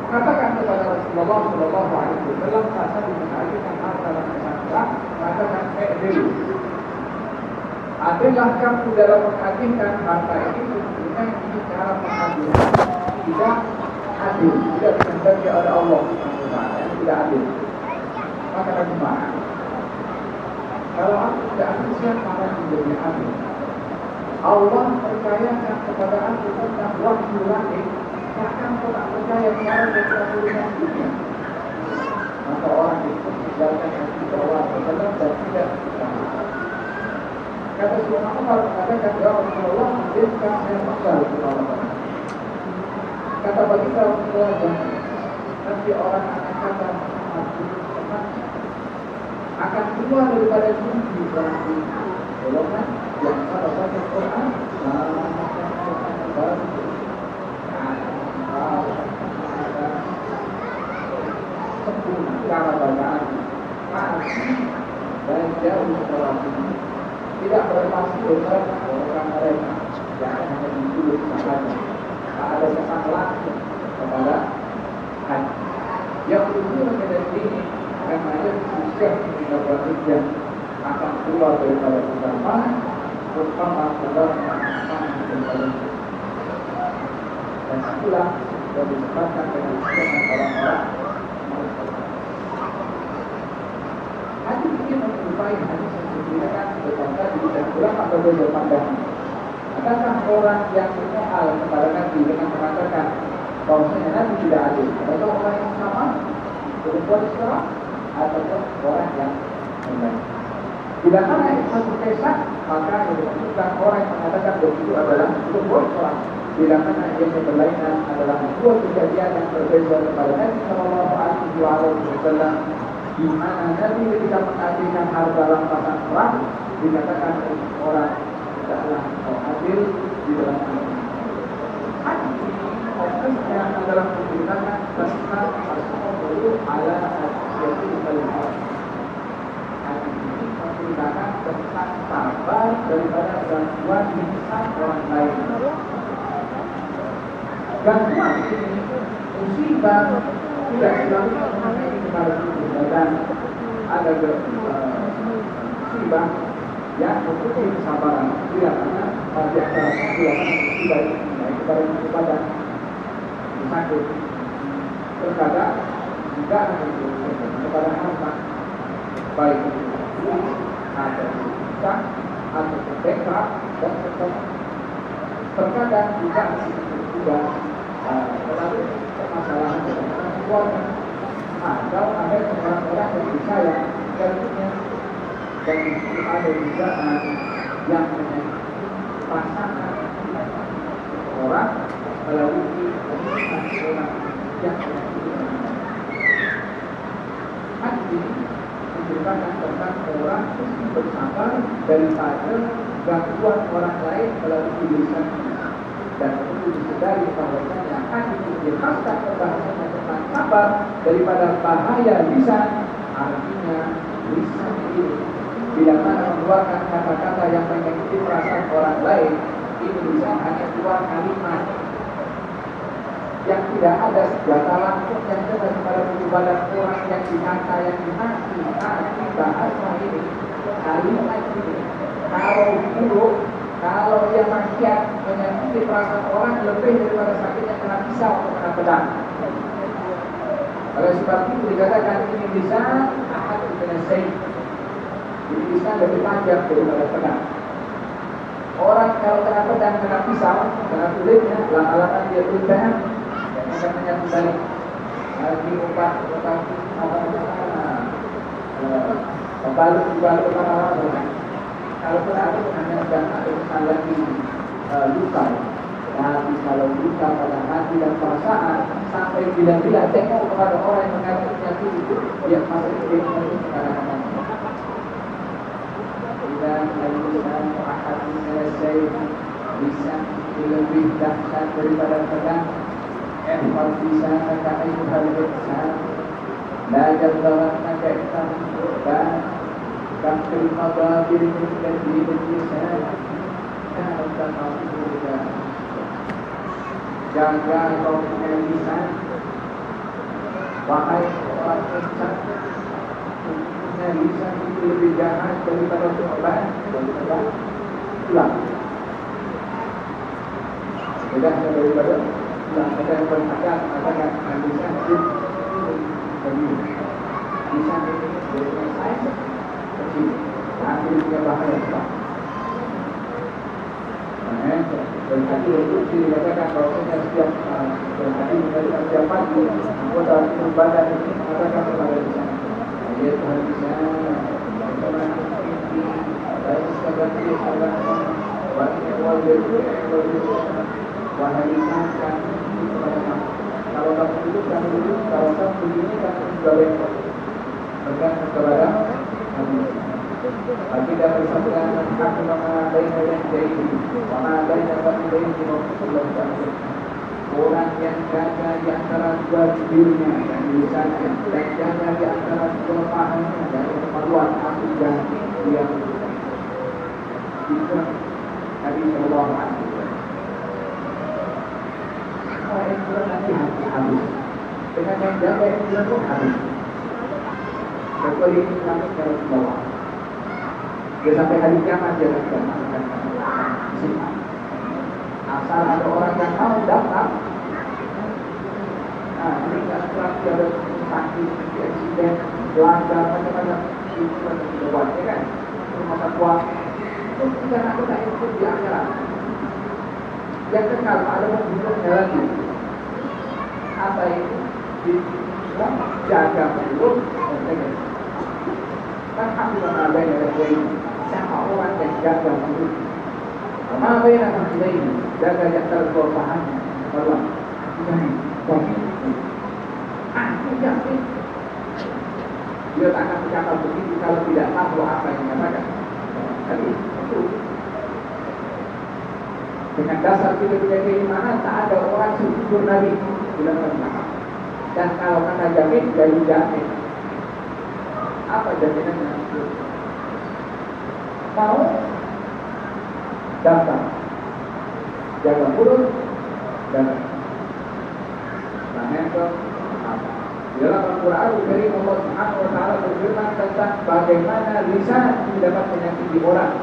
Katakan kepada Rasulullah Sallallahu Alaihi Wasallam masa dimenarikan harta dan kesangka, katakan dulu. Adakah kamu dalam menghadirkan harta ini sesungguhnya ini cara pengambilan tidak adil, tidak dikehendaki oleh Allah Subhanahu tidak adil. Maka bagaimana? Kalau aku tidak adil, siapa yang menjadi adil? Allah percayakan kepada aku tentang wahyu langit. Bahkan kau tak percaya kepada keturunan dunia. Maka orang itu tinggalkan hati Allah berkenan dan tidak berkenan. Kata Surah Umar mengatakan, ya Rasulullah, menjadikan saya maksa kepada Allah. Kata bagi Rasulullah, nanti orang akan kata akan keluar daripada diri orang ini. Golongan yang pada baca Quran, sempurna cara bacaan dan jauh sekolah ini tidak berpasti dengan orang mereka yang hanya ditulis sahaja, tak ada kesan langsung kepada hati yang tujuh menjadi ini karena susah mendapat akan keluar daripada kegelapan bersama keluar daripada dan itulah yang disebabkan dengan orang-orang menjumpai hadis yang diceritakan berkata dan ulama berbeda pandangan. Adakah orang yang bersoal kepada Nabi dengan mengatakan bahwasanya Nabi tidak adil? Adakah orang yang sama perempuan sekarang ataupun orang yang membaik? Bila mana itu satu kisah, maka yang dimaksudkan orang yang mengatakan begitu adalah perempuan sekarang. Bila mana yang berlainan adalah dua kejadian yang berbeda kepada Nabi Sallallahu Alaihi Wasallam, di mana Nabi ketika mengadilkan harga rampasan perang dikatakan orang tidaklah adil di dalam hadis ini. Fokusnya adalah menceritakan tentang as-sabru ala asyatil kalimah. Hadis ini menceritakan tentang sabar daripada gangguan lisan orang lain. Gangguan ini musibah tidak selalu mengenai kepada tubuh badan. Ada musibah yang mempunyai kesabaran. Tidak karena di antaranya tidak musibah ini kepada tubuh badan sakit. Terkadang juga kepada harta, baik itu atau utang atau bankrupt dan sebagainya. Terkadang juga melalui permasalahan keluarga atau ada orang-orang yang disayang gantinya, dan itu ada juga yang pasangan orang melalui orang yang hadis ini menceritakan tentang orang mesti bersabar daripada gangguan orang lain melalui lisan, dan perlu disadari bahwasanya hadis ini dikhaskan pembahasannya tentang sabar daripada bahaya lisan. Artinya lisan ini bila mana mengeluarkan kata-kata yang menyakiti perasaan orang lain, ini lisan hanya keluar kalimat yang tidak ada senjata langsung yang kena kepada tubuh badan orang yang dikata, yang dimaki. Nanti bahasa ini kalimat ini kalau buruk, kalau ia maksiat menyakiti perasaan orang lebih daripada sakitnya kena pisau atau kena pedang. Oleh sebab itu dikatakan ini lisan ahad bin Zaid. Jadi lisan lebih panjang daripada pedang. Orang kalau kena pedang, kena pisau, kena kulitnya, lama-lama dia berubah. Katanya kembali lagi ubah kembali kemana-mana. Kalau berarti hanya jangan ada lagi luka. Tapi kalau luka pada hati dan perasaan sampai bila-bila tengok kepada orang yang mengalami penyakit itu, dia masih ingin mengatakan dan lisan ahad selesai, lisan lebih dahsyat daripada pedang. احفظ لسانك أيها الإنسان لا يبلغنك التنبؤان كف المضابر من تدريب اللسان كان التنبؤ. Jaga kau punya lisan, wahai orang insan. Punya lisan itu lebih jahat daripada korban, daripada tulang. Beda daripada ada yang berkata mengatakan lisan itu kecil, lisan ini dari sains kecil, tapi punya bahaya besar. Berarti itu dikatakan bahwa setiap berarti menjadi setiap pagi anggota tubuh badan ini mengatakan kepada lisan, dia Tuhan lisan, bagaimana ini dari segala jenis wahai wahai lisan, kepada kamu. Kalau kamu duduk, kamu duduk. Kalau kamu begini, kamu juga bengkok. Bergantung kepada kamu. Bagi dan bersabda, aku mengadai yang jadi, mengadai dapat menjadi di waktu. Orang yang jaga di antara dua bibirnya dan lisannya, dan jaga di antara dua pahanya dari kemaluan, aku janji dia itu Nabi Sallallahu Alaihi Wasallam. Orang yang kurang hati-hati habis. Dengan yang jaga yang kurang pun habis. Kecuali ini kami kalau di bawah. Dia sampai hari kiamat dia akan mengatakan asal ada orang yang mau datang. Nah, ini kan kurang ada sakit, aksiden, belanja, macam-macam. itu buat, ya kan? Rumah takwa itu bukan aku tak ikut di akhirat. Yang kekal ada bentuknya lagi. Apa itu? Jaga mulut dan tegas. Kan hamil ada yang siapa orang yang jaga mulut. Apa yang akan kita ini jaga yang terkorban bahwa jangan aku yakin dia tak akan berkata begitu kalau tidak tahu apa yang dikatakan. Jadi itu dengan dasar kita punya keimanan tak ada orang sejujur Nabi bila berkata. Dan kalau kata jamin, jadi jamin. Apa jaminannya? Mau datang, jaga mulut dan itu apa? Di dalam Al-Quran Al-Karim Allah Subhanahu Wa Taala berfirman tentang bagaimana lisan dapat menyakiti orang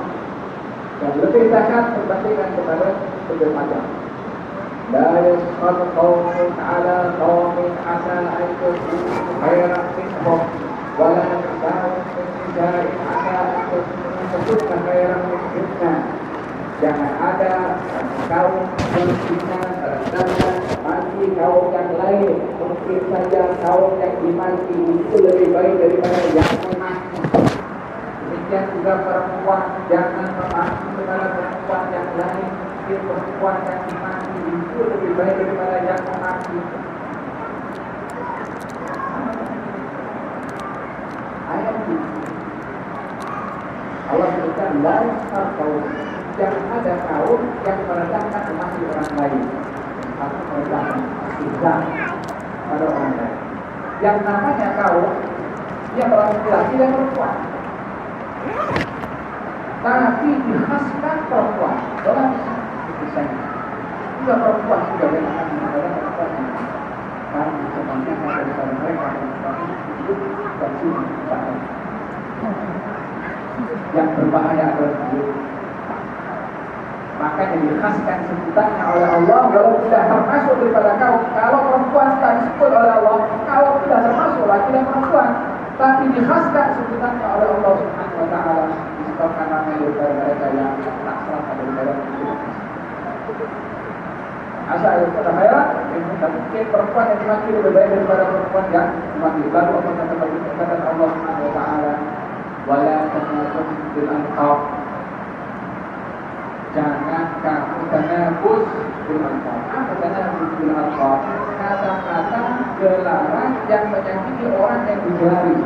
dan lebih dahsyat berbandingkan kepada berbaca. لا يسخر قوم على قوم عسى أن يكونوا خيرا منهم ولا نساء من نساء عسى أن تكون خيرا منهن. Jangan ada kaum berzina merendahkan mati kaum yang lain. Mungkin saja kaum yang dimati itu lebih baik daripada yang memati. Demikian juga perempuan, jangan memaki kepada perempuan yang lain. Mungkin perempuan yang dimati itu lebih baik daripada yang memaki. Ayat ini Allah berikan lain kaum. Jangan ada kaum yang merendahkan mati orang lain atau merendahkan Islam pada orang lain. Yang namanya kaum yang laki-laki dan perempuan, tapi dikhaskan perempuan dalam kisahnya. Jika perempuan sudah berangkat kepada perempuan kami sebenarnya daripada mereka hidup dan sunnah yang berbahaya adalah hidup. Maka dikhaskan sebutannya oleh Allah kalau tidak termasuk daripada kaum. Kalau perempuan tak disebut oleh Allah, kalau tidak termasuk laki dan perempuan, tapi dikhaskan sebutannya oleh Allah Subhanahu Wa Taala disebabkan namanya daripada mereka yang tak selamat daripada itu. Asal itu ada khairat, mungkin perempuan yang dimati lebih baik daripada perempuan yang dimati. Lalu apa kata Allah Subhanahu Wa Taala, wala tanaza'u bil alqab. Jangan kamu tanabuz bil alqab. Apa tanabuz bil alqab? Kata-kata gelaran yang menyakiti orang yang digelari.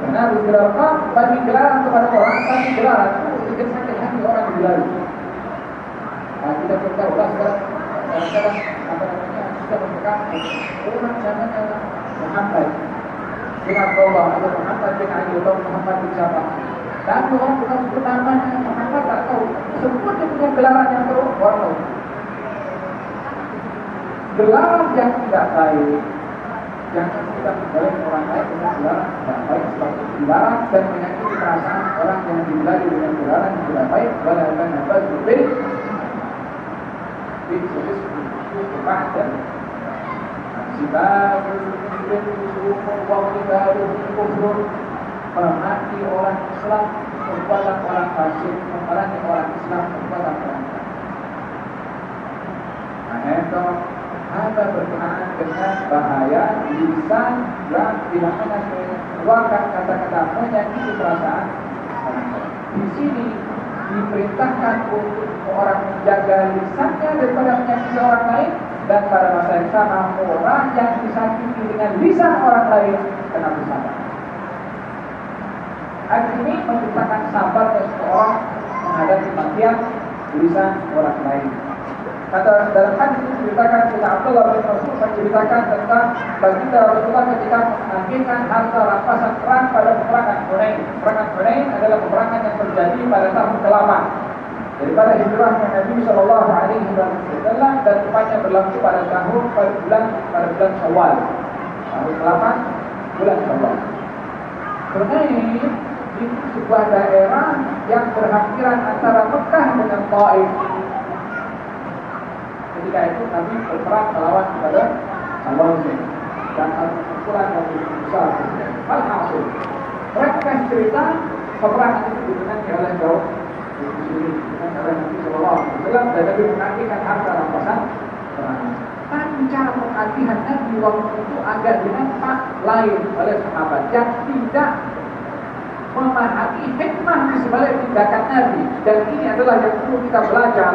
Tanabuz bil alqab bagi gelaran kepada orang, tapi gelaran itu bikin sakit hati orang yang digelari. Nah, kita pun tahu lah kadang-kadang apa namanya kita berpegang orang namanya Muhammad bin Abdullah atau Muhammad bin Ali atau Muhammad bin Jabal. Dan orang bukan sebut namanya, Muhammad tak tahu. Sebut dia punya gelaran yang terus, orang tahu. Gelaran yang tidak baik, jangan kita menggelaran orang lain dengan gelaran yang tidak baik. Sebab gelaran dan menyakiti perasaan orang yang digelari dengan gelaran yang tidak baik. Walaupun apa berbeda, ditulis bukan dan sebab memaki orang Islam perbuatan orang fasik, memerangi orang Islam perbuatan orang kafir. Nah, itu ada berkenaan dengan bahaya lisan yang tidak mana mengeluarkan kata-kata menyakiti perasaan orang lain. Di sini diperintahkan untuk orang menjaga lisannya daripada menyakiti orang lain, dan pada masa yang sama orang yang disakiti dengan lisan orang lain kena bersabar. Hadis ini menceritakan sabarnya seseorang menghadapi maksiat lisan orang lain. Kata dalam hadis ini diceritakan kepada Abdullah bin Mas'ud menceritakan tentang baginda Rasulullah ketika mengambilkan harta rampasan perang pada peperangan Hunain. Peperangan Hunain adalah peperangan yang terjadi pada tahun ke-8 daripada hijrahnya Nabi Shallallahu Alaihi Wasallam, dan tepatnya berlangsung pada bulan Syawal, tahun ke-8 bulan Syawal. Hunain itu sebuah daerah yang berhampiran antara Mekah dengan Taif. Ketika itu Nabi berperang melawan kepada Al-Wazir dan kumpulan yang besar. Alhasil, ringkas cerita peperangan itu dimenangi oleh kaum muslimin, dimenangi oleh Nabi Sallallahu Alaihi Wasallam, dan Nabi menantikan harta rampasan peperangan. Tapi cara pengalihan Nabi waktu itu agak dinampak lain oleh sahabat yang tidak memahami hikmah di sebalik tindakan Nabi. Dan ini adalah yang perlu kita belajar,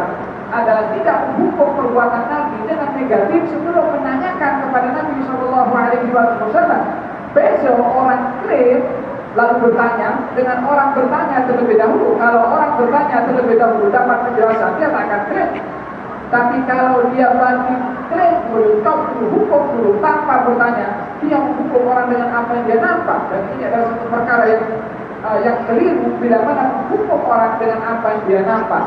adalah tidak menghukum perbuatan Nabi dengan negatif sebelum menanyakan kepada Nabi Sallallahu Alaihi Wasallam. Besok orang klaim lalu bertanya, dengan orang bertanya terlebih dahulu. Kalau orang bertanya terlebih dahulu dapat penjelasan, dia tak akan klaim. Tapi kalau dia bagi klaim dulu, hukum dulu tanpa bertanya, dia menghukum orang dengan apa yang dia nampak. Dan ini adalah satu perkara yang keliru bila mana menghukum orang dengan apa yang dia nampak.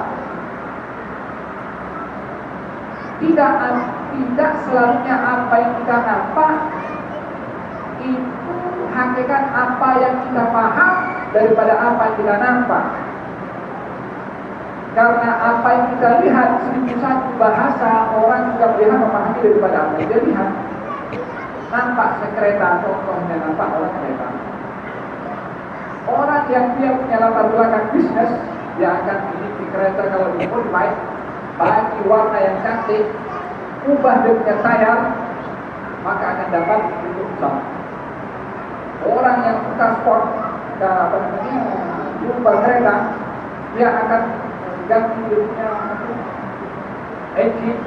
Tidak selalunya apa yang kita nampak itu hakikat apa yang kita paham daripada apa yang kita nampak. Karena apa yang kita lihat, seribu satu bahasa orang juga melihat memahami daripada apa yang dia lihat. Nampak sekereta, contohnya nampak orang kereta. Orang yang dia punya latar belakang bisnis, dia akan memiliki kereta kalau dimodify, bagi warna yang cantik, ubah dia punya tayar, maka akan dapat untuk usaha. Orang yang suka sport, ubah kereta, dia akan ganti dia punya engine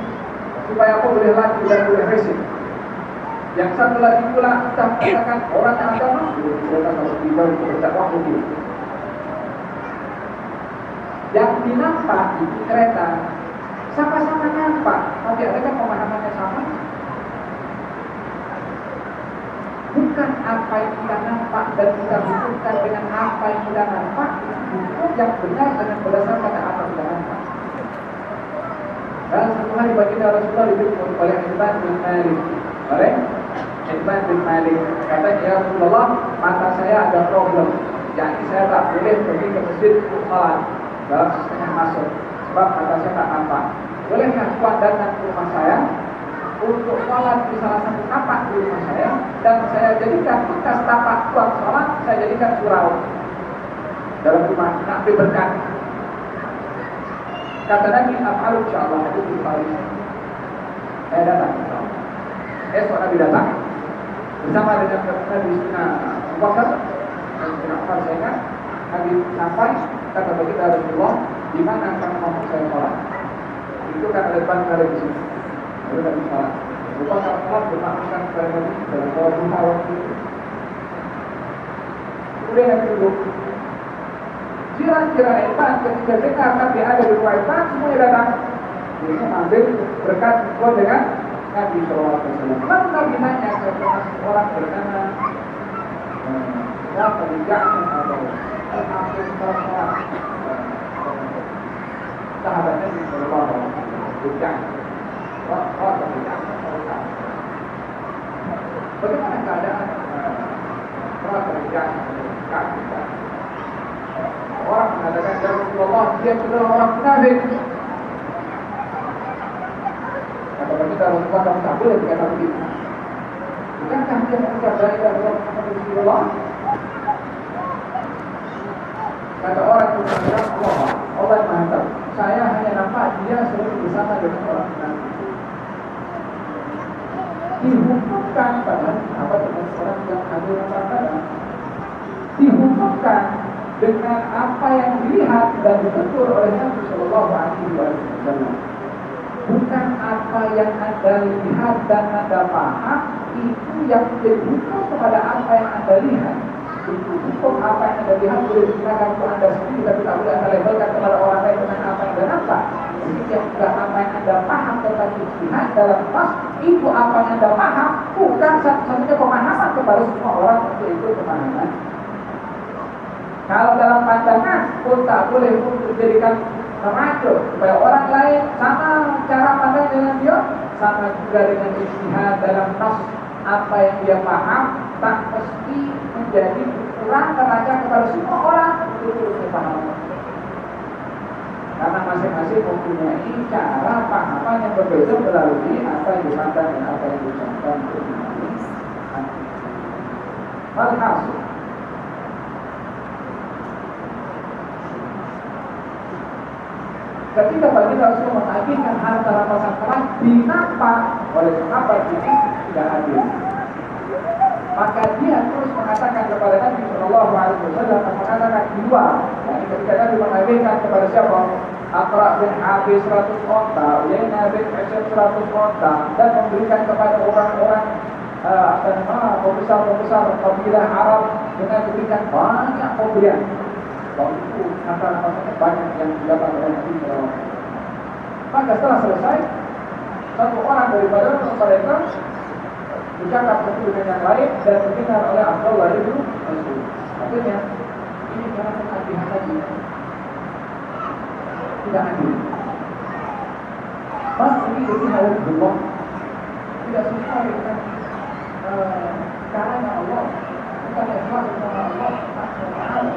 supaya apa boleh laju dan boleh racing. Yang satu lagi pula kita katakan orang yang agama, kereta kalau tiba itu berdakwah mobil. Yang dinampak itu kereta sama-sama nampak, tapi adakah pemahamannya sama? Bukan apa yang kita nampak dan kita hukumkan dengan apa yang kita nampak, hukum yang benar dengan berdasarkan apa yang kita nampak. Dalam satu hari baginda Rasulullah diberi oleh Ibn bin Malik. Oleh Ibn bin Malik katanya, ya Rasulullah, mata saya ada problem. Jadi saya tak boleh pergi ke masjid untuk sholat dalam setengah masuk, sebab mata saya tak nampak. Bolehkah tuan datang ke rumah saya untuk sholat di salah satu tapak di rumah saya, dan saya jadikan bekas tapak tuan sholat, saya jadikan surau dalam rumah, nak berkat. Kata Nabi, af'alu insyaallah, itu di Paris. Saya datang. Esok Nabi datang bersama dengan Nabi Sina Abu Bakar dan Sina Umar. Saya ingat Nabi sampai, kata baginda Rasulullah, di mana kamu mau saya sholat? Itu kan ada bangsa di sini. Lalu Nabi sholat. Abu Bakar sholat bermakmurkan kepada Nabi dalam bawah rumah waktu itu. Kemudian Nabi duduk. Kira-kira Irfan ketika dengar Nabi ada di rumah Irfan, semuanya datang. Ini mengambil berkat sesuai dengan Nabi SAW. Lalu Nabi nanya kepada orang bernama siapa dijahnya atau hampir sahabat Nabi SAW. Bagaimana keadaan dijahnya? Orang mengatakan, ya Rasulullah, dia adalah orang munafik. Kata kita Rasulullah, kamu tak boleh berkata begitu. Bukankah dia mengucap la ilaha illallah Rasulullah? Kata orang itu, Allah Maha Tahu. Saya hanya nampak dia selalu bersama dengan orang munafik. Dihukumkan pada apa dengan orang yang hadir pada dihukumkan dengan apa yang dilihat dan ditegur oleh Nabi Sallallahu Alaihi Wasallam. Bukan apa yang Anda lihat dan Anda paham itu yang dihukum kepada apa yang Anda lihat. Itu hukum apa yang Anda lihat boleh digunakan untuk Anda sendiri, tapi tak boleh Anda labelkan kepada orang lain dengan apa yang Anda nampak. Demikian juga apa yang Anda paham tentang ijtihad dalam pas itu apa yang Anda paham, bukan satu-satunya pemahaman kepada semua orang untuk ikut pemahaman. Kalau dalam pandangan pun tak boleh untuk dijadikan mengacu supaya orang lain sama cara pandang dengan dia, sama juga dengan ijtihad dalam nas apa yang dia paham tak mesti menjadi ukuran teraca kepada semua orang untuk pemahaman. Karena masing-masing mempunyai cara pahaman yang berbeda melalui apa yang dipandang dan apa yang diucapkan. Walhasil, ketika baginda Rasul menagihkan harta rampasan perang, dinampak oleh sahabat ini tidak adil. Maka dia terus mengatakan kepada Nabi Shallallahu Alaihi Wasallam, mengatakan dua. Yani ketika Nabi menagihkan kepada siapa? Aqra bin Habis 100 onta, Uyainah bin Hisn 100 onta, dan memberikan kepada orang-orang pembesar-pembesar kabilah Arab dengan diberikan banyak pemberian. Kalau itu antara banyak yang didapat oleh Nabi Shallallahu Alaihi Wasallam. Maka setelah selesai, satu orang daripada mereka bercakap satu dengan yang lain dan didengar oleh Abdullah bin Mas'ud. Akhirnya ini karena keadilan lagi tidak adil. Mas ini berpihak Allah tidak sesuai dengan caranya Allah, bukan ikhlas kepada Allah Taala.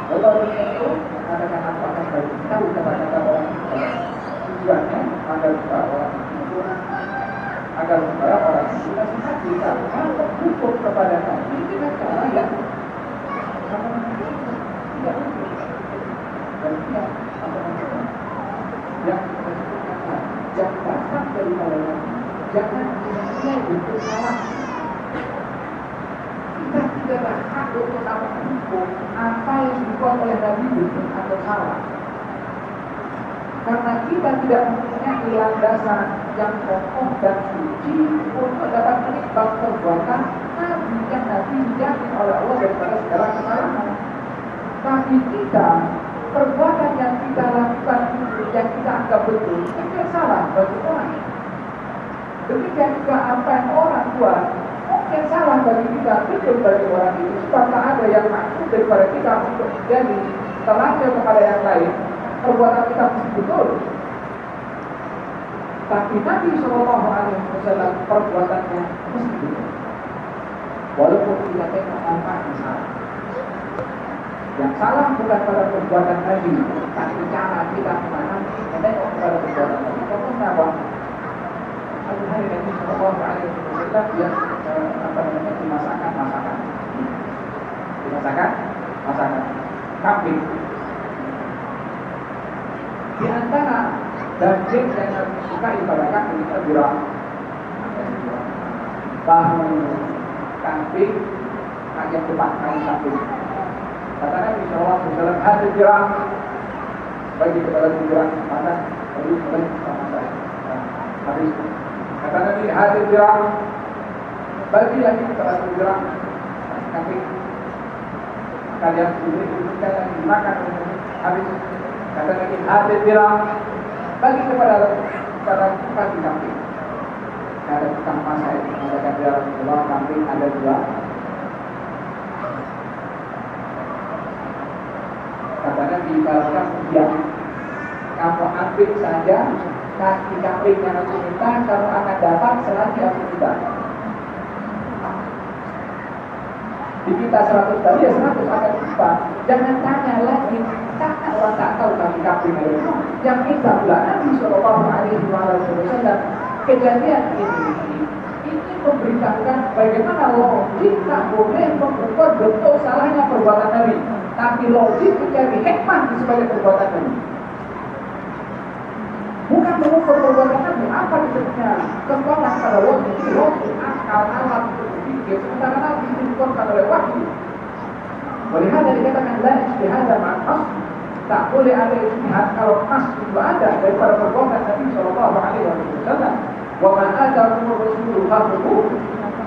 Allah itu mengatakan apa akan bagi tahu kata-kata orang tujuannya agar supaya orang itu agar supaya orang itu nasihat kita untuk hukum kepada kami ini dengan cara yang tidak dan tidak yang datang dari malaikat jangan dinilai untuk salah. Kita tidak berhak untuk hukum apa yang dibuat oleh Nabi benar atau salah. Karena kita tidak mempunyai landasan yang kokoh dan suci untuk dapat menimbang perbuatan Nabi yang Nabi dijamin oleh Allah daripada segala kesalahan. Tapi kita perbuatan yang kita lakukan yang kita anggap betul itu salah bagi orang. Demikian juga apa yang orang buat mungkin salah bagi kita, betul bagi orang itu. Sebab tak ada yang maksud daripada kita untuk menjadi teladan kepada yang lain. Perbuatan kita mesti betul. Tapi Nabi Shallallahu Alaihi Wasallam perbuatannya mesti betul. Walaupun kita tengok nampak salah. Yang salah bukan pada perbuatan Nabi, tapi cara kita memahami menengok kepada perbuatan Nabi. Contohnya apa? Satu hari Nabi Shallallahu Alaihi Wasallam yang dimasakan masakan kambing. Di antara daging yang Nabi sukai pada kambing itu adalah bahu kambing yang depan kain kambing. Kata Nabi Shallallahu Alaihi Wasallam, hasil jirah bagi kepada jirah mana lalu mulai sama saya. Habis kata Nabi, hasil jirah bagi lagi kepada jirah kambing. Kalian diberikan lagi makan habis. Kata Nabi, hasil jirah bagi kepada kambing kambing. Ada tukang masak mengatakan ya Rasulullah, kambing ada dua. Kata Nabi, kalau kamu diam, kamu ambil saja kaki kambing yang aku minta, kamu akan dapat selagi aku minta. Di kita 100 kali ya 100 akan lupa. Jangan tanya lagi, karena orang tak tahu kaki kambing itu. Yang minta pula Nabi Shallallahu Alaihi Wasallam. Kejadian ini memberitakan bagaimana logik tak boleh mengukur betul salahnya perbuatan Nabi. Tapi logik mencari hikmah di sebagai perbuatan Nabi. Bukan mengukur perbuatan Nabi, apa disebutnya kekuatan pada logik akal alam untuk berpikir. Sementara Nabi dikuatkan oleh wahyu. Melihat dikatakan la ijtihada ma'as, tak boleh ada ijtihad kalau nas itu ada daripada perbuatan Nabi Shallallahu Alaihi Wasallam. Wa man atakum rasulul fadlu,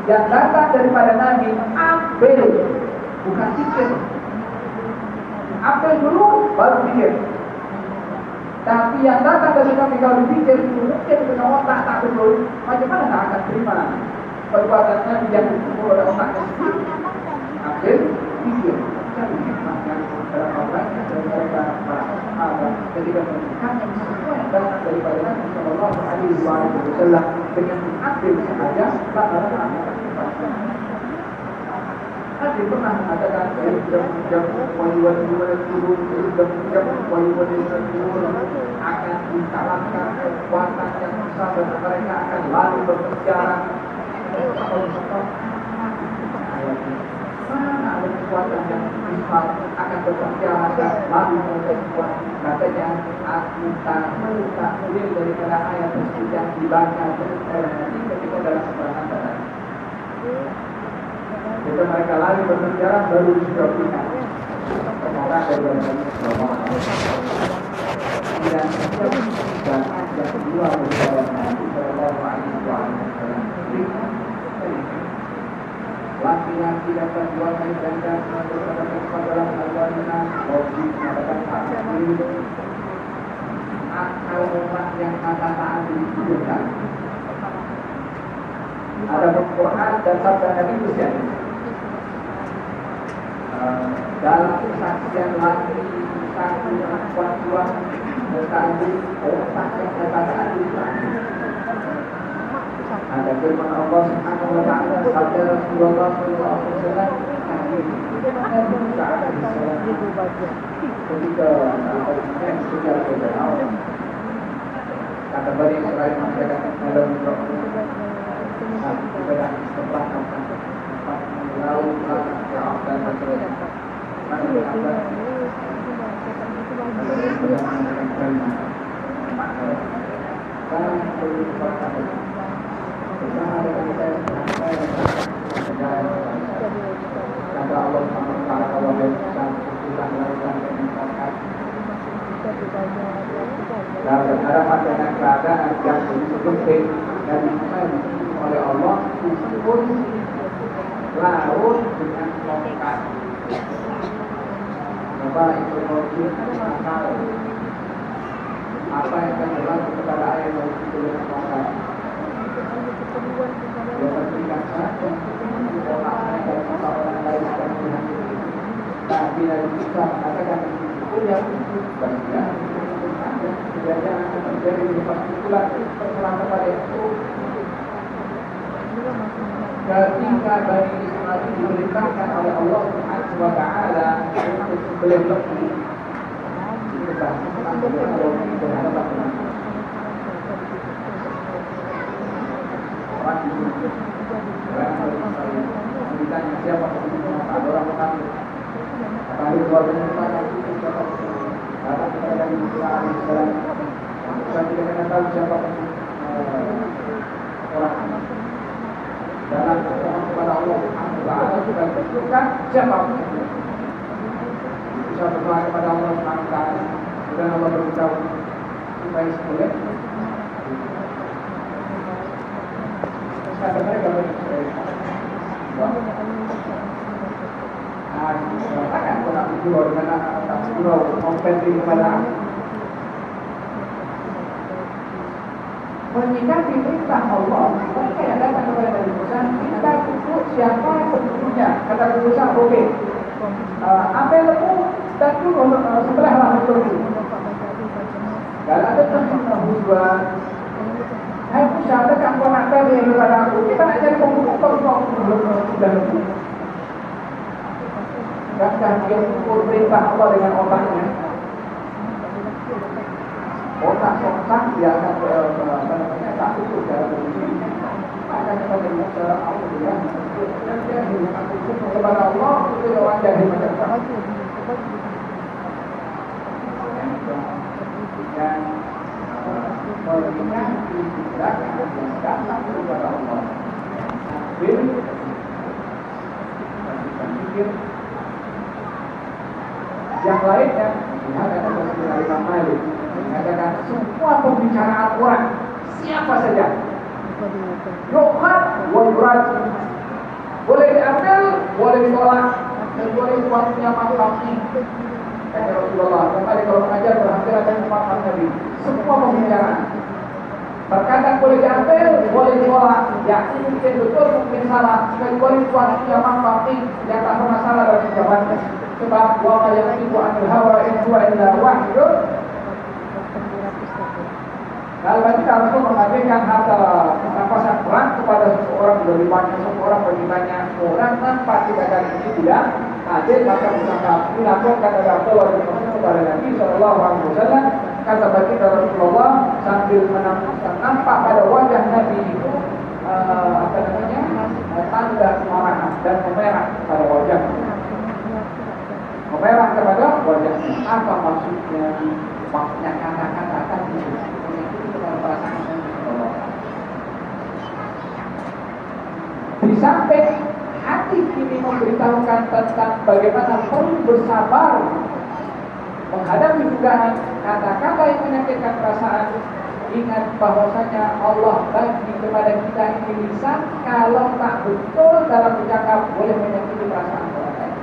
yang datang daripada Nabi ambil, bukan pikir. Ambil dulu baru pikir. Tapi yang datang dari kami kalau dipikir itu mungkin dengan otak tak betul, macam mana tak akan terima perbuatan Nabi yang diukur oleh otaknya sendiri. Ambil pikir. Cari hikmah yang dalam orangnya dan mereka para sahabat ketika menunjukkan semua yang datang daripada Nabi Shallallahu Alaihi Wasallam dengan diambil saja lantaran akan terpaksa. Nabi pernah mengatakan jam wali-wali turun, jam wali-wali turun akan dikalahkan kekuatan yang besar dan mereka akan lalu berbicara. Mana ada kekuatan yang Islam akan bekerja agar lalu memperkuat. Katanya aku tak boleh daripada ayat tersebut yang dibaca nanti ketika dalam serangan tadi. Jika mereka lari berbicara baru disiapkan. Semoga dari dan yang kedua bersama Nabi Sallallahu Alaihi Wasallam. Laki-laki dapat dua kali ganda berkata dalam al-Qur'an wajib mengatakan takdir akal umat yang kata-kata dihidupkan. Ada Al-Quran dan sabda Nabi Muhammad. Dalam kesaksian laki satu perempuan dua bertanding otak yang kata-kata dihidupkan. Ada firman Allah Subhanahu wa taala sabda Rasulullah sallallahu alaihi wasallam ketika sejarah Fir'aun kata Bani Israil mereka dalam kepada setelah laut Fir'aun dan seterusnya bersama dengan saya kata Allah SWT kalau berpesan Tuhan melakukan penyemprotan dan berhadapan dengan keadaan yang begitu penting dan dimaksud oleh Allah meskipun laut dengan tongkat. Coba itu mungkin akal apa yang akan berlaku kepada air laut itu dengan tongkat. Dia berikan satu orang dan orang lain dan Tuhan. Nah, bila kita mengatakan itu yang bagian kejadian akan terjadi di particular terserah kepada itu. Ketika Bani Israil diperintahkan oleh Allah Subhanahu wa taala untuk sembelih lembu, kita tentang Allah berhadapan dengan ditanya siapa ada orang mengambil apalagi keluarganya mana datang kepada Nabi Musa alaihissalam dan tidak tahu siapa orang dalam kepada Allah Subhanahu wa taala sudah tentukan siapa bisa berdoa kepada Allah Subhanahu wa taala dan Allah beritahu supaya boleh kata mereka takkan kau nak bergurau dengan anak tak bergurau kompeti kepada aku menyikapi perintah Allah mereka yang datang kepada Nabi Musa kita ikut siapa sebetulnya kata Nabi Musa oke ambil lembu dan turun sebelahlah lembu kalau ada tentang hubungan hai Musa, adakah kau nak tanya kepada aku? Kita nak jadi pembunuh kau sudah lembu. Bukankah dia ukur perintah Allah dengan otaknya? Otak songsak dia akan tak ukur dalam diri. Maka kita dengar cara Allah dengan dan dia hidup ukur kepada Allah itu orang jadi macam apa? Dan mengingat tindakan yang datang kepada Allah. Ambil dan pikir yang lainnya mengatakan Rasulullah Imam Malik mengatakan semua pembicaraan orang siapa saja yukhad wa yurad boleh diambil, boleh ditolak dan boleh waktunya manfaatnya. Kata Rasulullah, kembali kalau mengajar berhasil dan manfaat Nabi. Semua pembicaraan terkadang boleh diambil, boleh ditolak. Ya, ini mungkin betul, mungkin salah. Kecuali waktunya manfaatnya yang tak pernah salah dalam jawabannya. Sebab wa yang ibu anil hawa in huwa illa wahyun. Kalau kita harus mengabaikan harta rampasan perang kepada seseorang lebih banyak orang tanpa tindakan ini tidak adil, maka misalnya dilakukan kepada kepada Nabi Sallallahu Alaihi Wasallam kata baginda Rasulullah sambil nampak pada wajah Nabi itu tanda kemarahan dan memerah Apa maksudnya? Maksudnya kata-kata tadi menyakiti kepada perasaan Allah. Di samping hati ini memberitahukan tentang bagaimana perlu bersabar menghadapi dugaan kata-kata yang menyakitkan perasaan. Ingat bahwasanya Allah bagi kepada kita ini lisan, kalau tak betul dalam bercakap boleh menyakiti perasaan orang lain.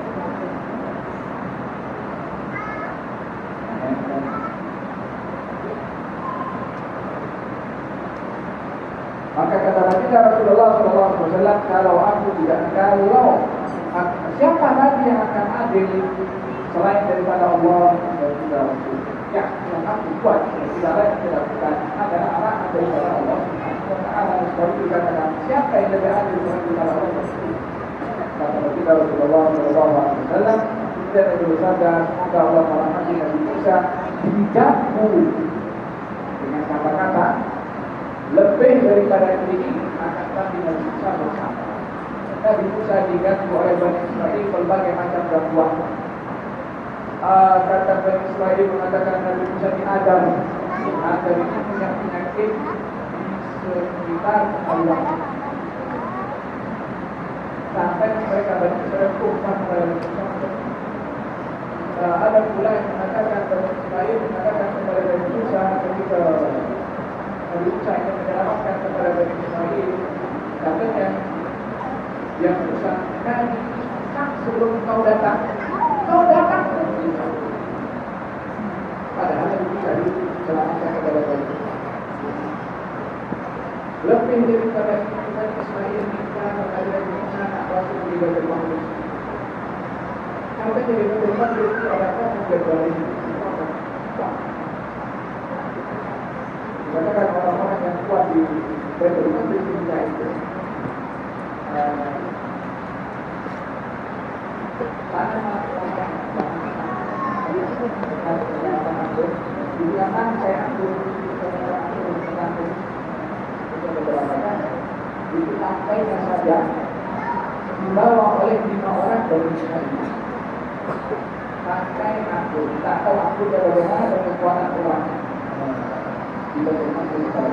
Maka kata Nabi Rasulullah SAW, kalau siapa lagi yang akan adil selain daripada Allah dan juga Rasul? Ya, yang aku buat tidak lain tidak bukan adalah arahan daripada Allah. Karena sebab itu dikatakan siapa yang lebih adil daripada Allah? Kata Nabi Rasulullah SAW, kita bersabda, semoga Allah merahmati Nabi Musa hidupmu dengan kata-kata lebih daripada ini akan kami Nabi Musa bersama. Nabi Musa diganggu oleh Bani Israel berbagai macam gangguan. Kata Bani Israel mengatakan Nabi Musa ini Adam ini punya penyakit di sekitar Allah. Sampai mereka Bani Israel tumpah kepada Nabi Musa. Ada pula yang mengatakan Bani Israel mengatakan kepada Nabi Musa ketika Nabi Musa ingin menyelamatkan kepada Bani Israel, katanya yang Musa, Nabi sebelum kau datang padahal Nabi Musa diselamatkan kepada Bani Israel. Lebih daripada Bani Israel minta kepada Nabi Musa nak Rasul di Baitul Maqdis. Kalau kita di Baitul Maqdis itu ada apa yang berbuat ini? Katakan orang-orang yang kuat di Baitul Maqdis minta itu. Dibilangkan saya atur itu sampainya saja dibawa oleh 5 orang dari Israel. Sampai aku tak tahu aku bagaimana dengan kekuatan orang di bagaimana kita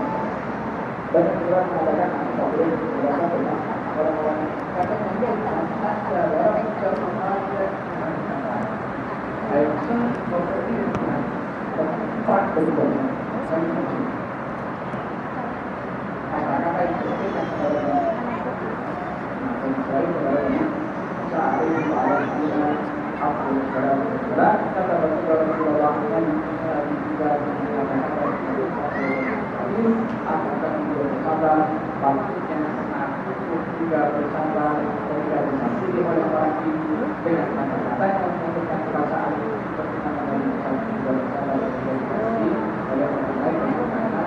dan orang mengatakan aku tak boleh berasa dengan orang-orang katanya dia ada orang yang jauh mengajar Aisyah seperti tempat berubah kata-kata yang berbeda kepada Israel kepada saat ini Allah punya apa kepada kita kata Rasulullah yang juga mengatakan ini akan bersabar maksudnya untuk juga bersabar ketika disakiti oleh orang itu dengan kata-kata yang menunjukkan perasaan seperti nama dari juga bersabar oleh orang lain yang berkata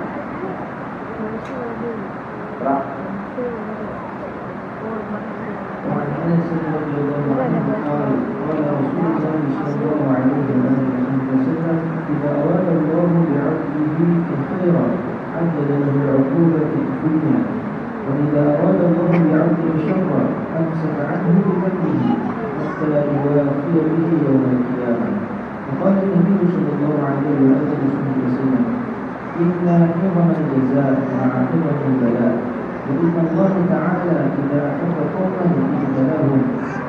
وعن انس رضي الله عنه قال قال رسول الله صلى الله عليه وسلم اذا اراد الله بعبده خيرا عدل له العقوبه في الدنيا واذا اراد الله بعبده شرا امسك عنه بذنبه حتى يوافي به يوم القيامه. وقال النبي صلى الله عليه وسلم ان عظم الجزاء مع عظم البلاء وإن الله تعالى إذا أحب قوما ابتلاهم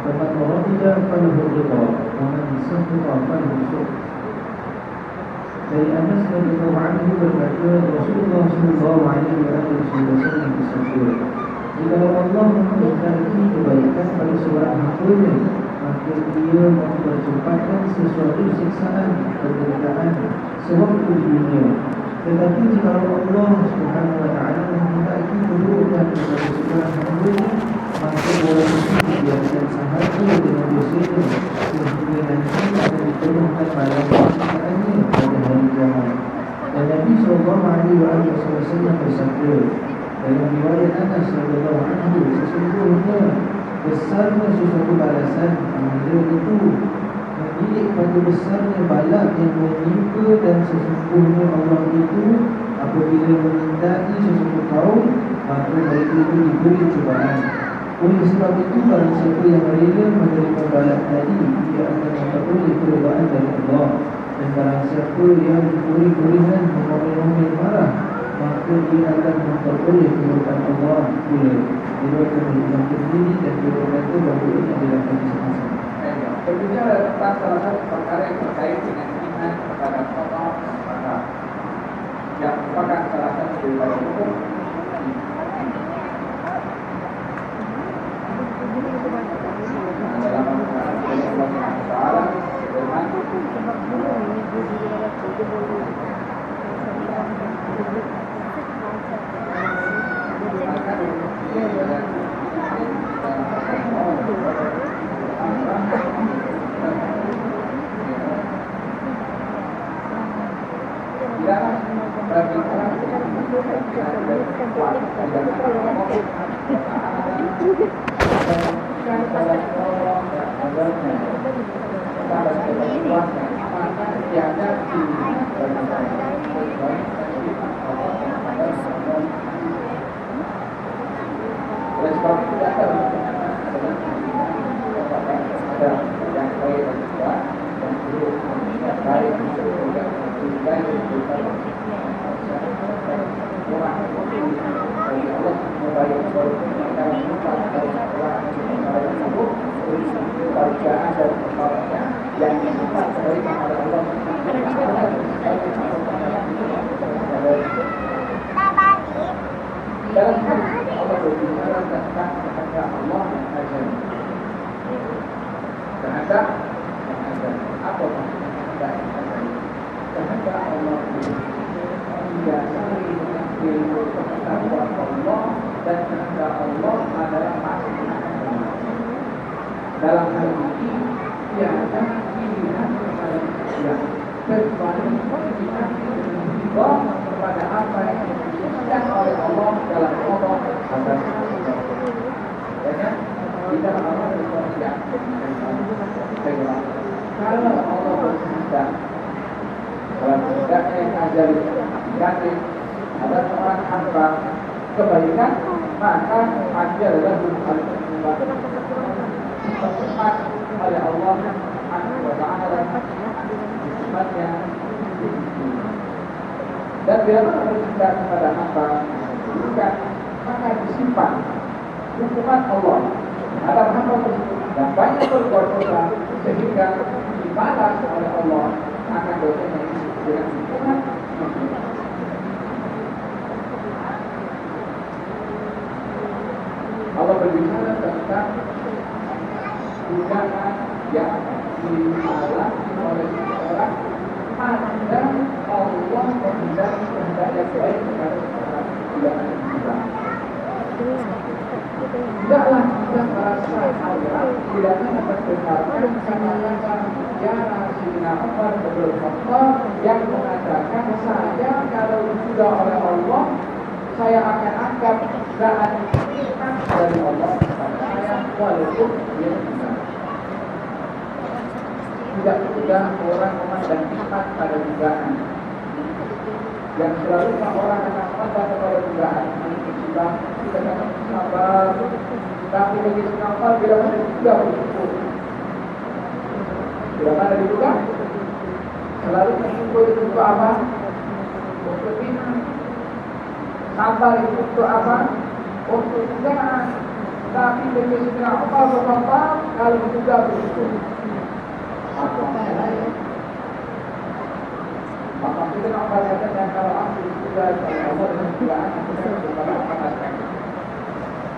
فمن رضي فله الرضا ومن سخط فله السخط. Dari Anas radhiyallahu anhu berkata Rasulullah sallallahu alaihi wasallam bersabda, jika Allah menghendaki kebaikan pada seorang hamba-Nya, maka Dia mempercepatkan sesuatu siksaan penderitaan sewaktu di dunia. Tetapi jika Allah Subhanahu wa taala menghendaki keburukan kepada seorang hamba-Nya, maka boleh dibiarkan sahaja dengan dosanya sehingga nanti akan dipenuhkan malam siksaannya pada hari kiamat. Dan Nabi sallallahu alaihi wasallam bersabda dalam riwayat Anas radhiyallahu anhu, sesungguhnya besarnya sesuatu balasan apabila itu mendidik pada besarnya balak yang menimpa, dan sesungguhnya Allah itu apabila memintai sesuatu kaum maka mereka itu diberi cubaan. Oleh sebab itu, barang siapa yang rela menerima bala tadi, ia akan memperoleh keridaan dari Allah. Dan barang siapa yang gurih-gurihan mengomel-omel marah, maka ia akan memperoleh keridaan Allah pula. Diriwayatkan oleh Imam Tirmidzi dan beliau berkata bahawa ini adalah hadis hasan. Berbicara tentang salah satu perkara yang terkait dengan iman kepada Allah Taala, yang merupakan salah satu daripada hukum dalam Allah Taala firman, yang disifat dari kepada Allah dalam hal Allah berbicara tentang kehendak Allah yang azali. Kehendak yang azali. Apa maksudnya kehendak yang azali? Kehendak Allah didasari dengan ilmu pengetahuan Allah, dan kehendak Allah adalah maksudnya dalam hal ini tiada pilihan kepada manusia kecuali kita berubah kepada apa yang diinginkan oleh Allah dalam Allah atas ya, kita Allah berkehendak. Kalau Allah berkehendak dalam kehendaknya yang azali dikasih ada seorang hamba kebaikan, maka dia adalah sifat oleh Allah Subhanahu wa Ta'ala, sifatnya. Dan bila mana bercinta kepada hamba bukan, maka disimpan hukuman Allah terhadap hamba tersebut dan banyak berbuat dosa sehingga dibalas oleh Allah akan dosanya dengan hukuman. Allah berbicara tentang bukanlah yang dialami oleh seseorang ada Allah menghendaki kehendak yang baik kepada seseorang, bukanlah kita. Tidaklah kita merasa Allah tidak dapat benarkan kata-kata sejarah Sayyidina Umar bin Khattab yang mengatakan, saya kalau sudah oleh Allah, saya akan anggap saat nikmat dari Allah kepada saya walaupun dia benar. Tidak mudah orang memandang nikmat pada dugaan. Yang selalu orang akan memandang kepada dugaan. Kita akan sabar, tapi bagi senapal bila mana juga bersyukur. Bila mana dibuka, selalu bersyukur itu untuk apa? Untuk iman. Sabar itu untuk apa? Untuk dugaan. Tapi bagi senapal bersyukur, kalau juga bersyukur. Maka kita nak katakan kalau aku sudah Allah dengan dugaan aku sudah kepada apa aspek.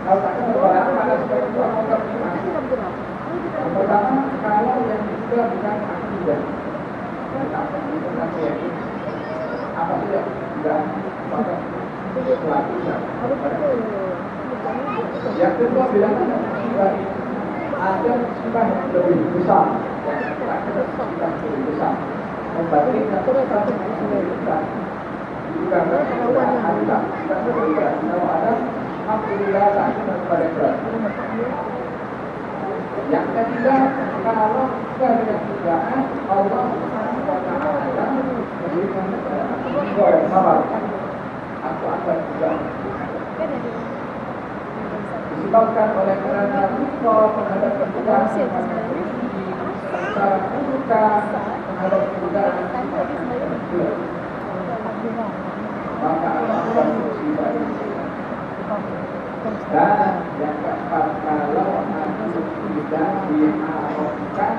Kalau tak kepada apa aspek itu aku tak bisa. Pertama, kalau yang juga bukan akidah. Apa itu nanti yakin? Apa tidak dugaan? Maka itu akidah. Yang kedua bila mana ada sifat yang lebih besar. Sifat lebih besar. Membandingkan sifat yang lebih besar. Bukan ada. Kalau ada, alhamdulillah kepada berat. Yang ketiga, kalau kita dengan dugaan Allah Subhanahu wa Ta'ala memberikan sabar. Aku akan juga. disebabkan oleh karena lupa terhadap perbedaan secara murka terhadap perbedaan maka akan musibah dan yang keempat kalau aku tidak diharapkan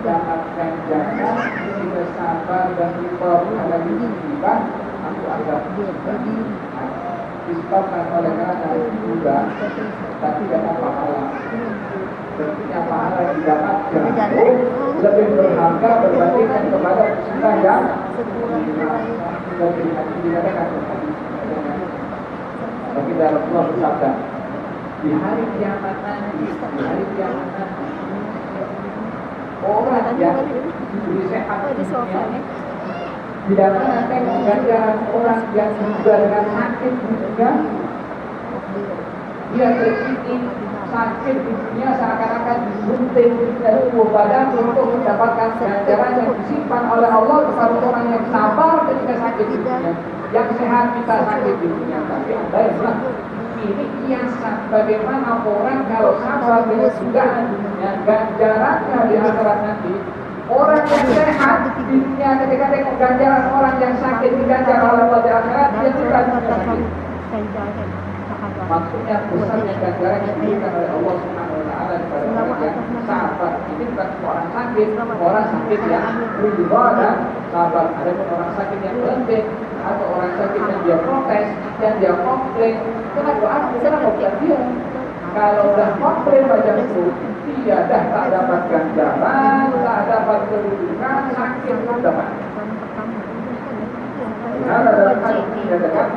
dapatkan jangan tidak sabar dan lupa terhadap musibah aku akan disebabkan oleh karena juga dan tidak ada pahala. Tentunya pahala yang didapatkan lebih berharga berbandingkan kepada musibah yang dikatakan bagi Rasulullah bersabda di hari kiamat nanti, orang yang diberi sehat di dunia tidak akan ganjaran orang yang juga dengan sakit di dunia. Dia terkini sakit di dunia seakan-akan disunting dari tubuh badan untuk mendapatkan ganjaran yang disimpan oleh Allah kepada orang yang sabar ketika sakit di dunia. Yang sehat kita sakit di dunia, tapi Anda yang bilang ini kiasan bagaimana orang kalau sabar dengan dugaan dunia ganjarannya di akhirat nanti. Orang yang sehat di dunia ketika tengok ganjaran orang yang sakit diganjar oleh Allah di akhirat, dia tidak sakit. Maksudnya besarnya ganjaran yang diberikan oleh Allah Subhanahu wa taala kepada orang yang sabar. Ini bukan orang sakit yang ridha dan sabar. Ada pun orang sakit yang berhenti atau orang sakit yang dia protes, yang dia komplain. Kenapa bukan dia? Kalau sudah komplain macam itu, dia dah tak dapat ganjaran, tak dapat kedudukan, sakit pun dapat. Ada dalam hadis dikatakan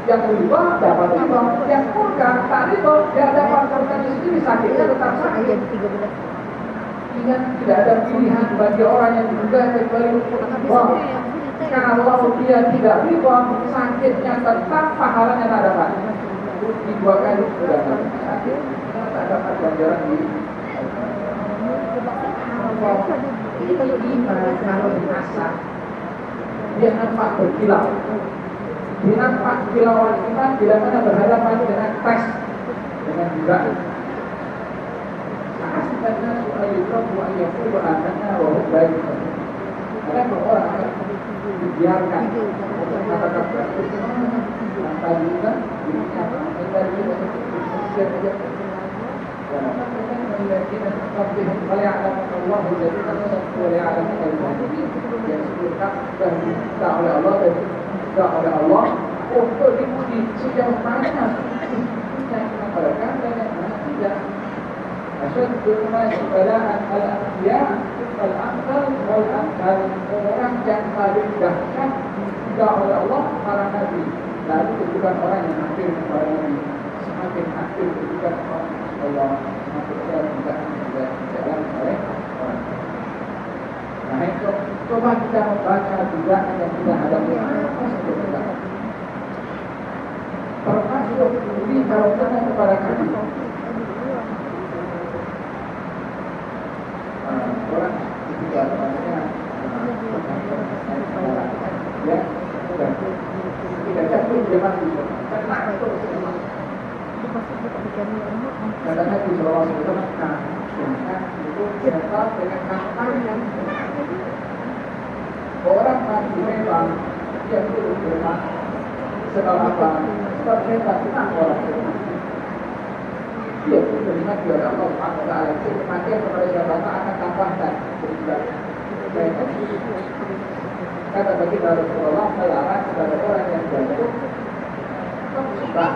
yang riba dapat riba, yang murka tak riba, dia dapat murkanya sendiri, sakitnya tetap sakit. Ingat tidak ada pilihan bagi orang yang juga kecuali riba. Karena kalau dia tidak riba, sakitnya tetap, pahalanya tak dapat. Di dua kali sudah sakit, tak dapat ganjaran di iman kalau diasah. Dia nampak berkilau. Dia nampak kilauan iman bila mana berhadapan dengan tes, dengan dugaan. Karena soal itu buat yang berhadapan orang baik. Karena orang akan dibiarkan untuk mengatakan tadi kan, tadi kita وليعلم الله الذين صدقوا وليعلم المؤمنين yang disebutkan dan diminta oleh Allah dan diminta oleh Allah untuk diuji sejauh mana yang mereka dan yang mana tidak. Asyad berumah sebalaan al-anbiya al-amthal wal-amthal, orang yang paling dahsyat diminta oleh Allah para nabi, lalu kedudukan orang yang hampir kepada nabi, semakin hampir kedudukan Allah semakin tidak jalan oleh orang. Nah itu coba kita membaca juga yang kita hadapi termasuk ini kalau kita kepada kami orang ketika namanya ya sudah tidak jatuh dia mati karena itu kadang-kadang di Jawa itu kan itu siapa dengan kata orang mati memang dia perlu bermak sebab apa? Sebab memang tidak orang dia pun terlihat di oleh Allah Subhanahu wa taala. Kematian kepada siapa akan tambahkan kata bagi Rasulullah melarang kepada orang yang jatuh musibah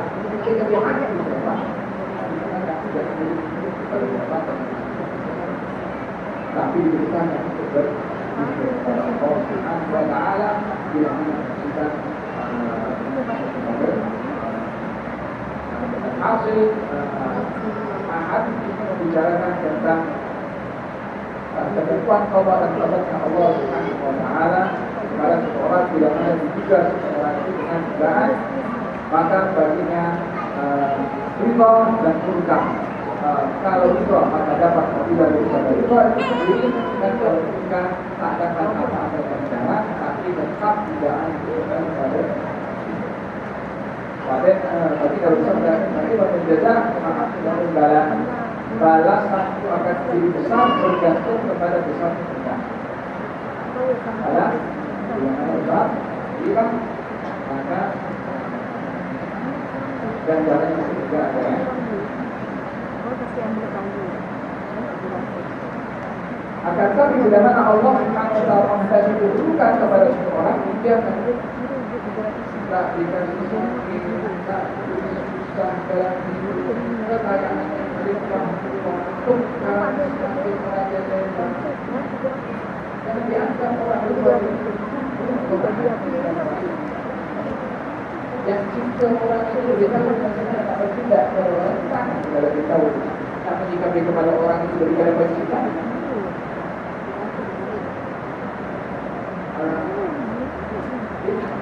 ketika dia mati musibah tapi diberikan untuk Allah Subhanahu wa taala bila kita hasil ahad membicarakan tentang ketentuan qada dan qadarnya Allah Subhanahu wa taala kepada seseorang bila mana diduga seseorang itu dengan dugaan maka baginya riba dan murka. Kalau riba maka dapat fadilah daripada riba itu sendiri, dan kalau murka tak dapat apa-apa ganjaran tapi tetap dugaan kepada Tapi kalau bersabda nanti waktu jaza balasan itu akan lebih besar bergantung kepada besar kita. Ada yang besar, hilang maka ganjaran itu juga ada. Akan tetapi bila mana Allah Subhanahu wa taala menghendaki keburukan kepada seseorang, dia akan tak dikasih sukses, tak dikasih susah dalam hidup, kekayaan yang berlimpah, tukar, sampai kerajaan dan dianggap orang luar yang cinta orang itu lebih tahu maksudnya tak bertindak kepada orang sangat sudah lebih tahu tak menyikapi kepada orang itu daripada bercinta.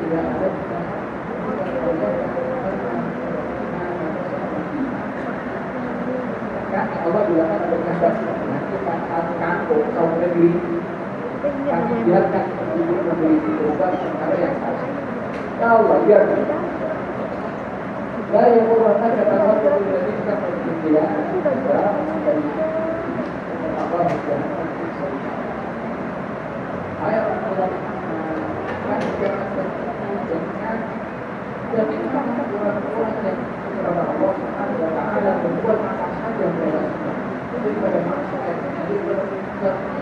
Tidak ada kan Allah bilang ada kehendak nanti kampung kaum negeri kami biarkan hidup negeri itu berubah perkara yang salah. Ya Allah biarkan. Gaya berwarna kata Allah dari kita berpindah apa ayat Allah dan itu orang-orang yang kepada Allah Subhanahu wa taala berbuat apa saja mereka suka daripada maksiat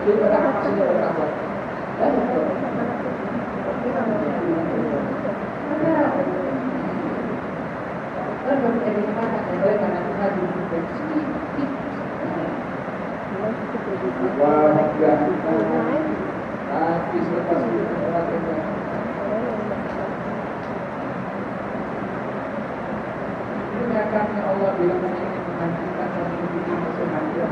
daripada apa saja mereka buat. Dan bagaimana mereka nanti hadir sedikit. Wah, tapi selepas itu orang yang karena Allah bilang ingin menghentikan satu hidup kesehatan,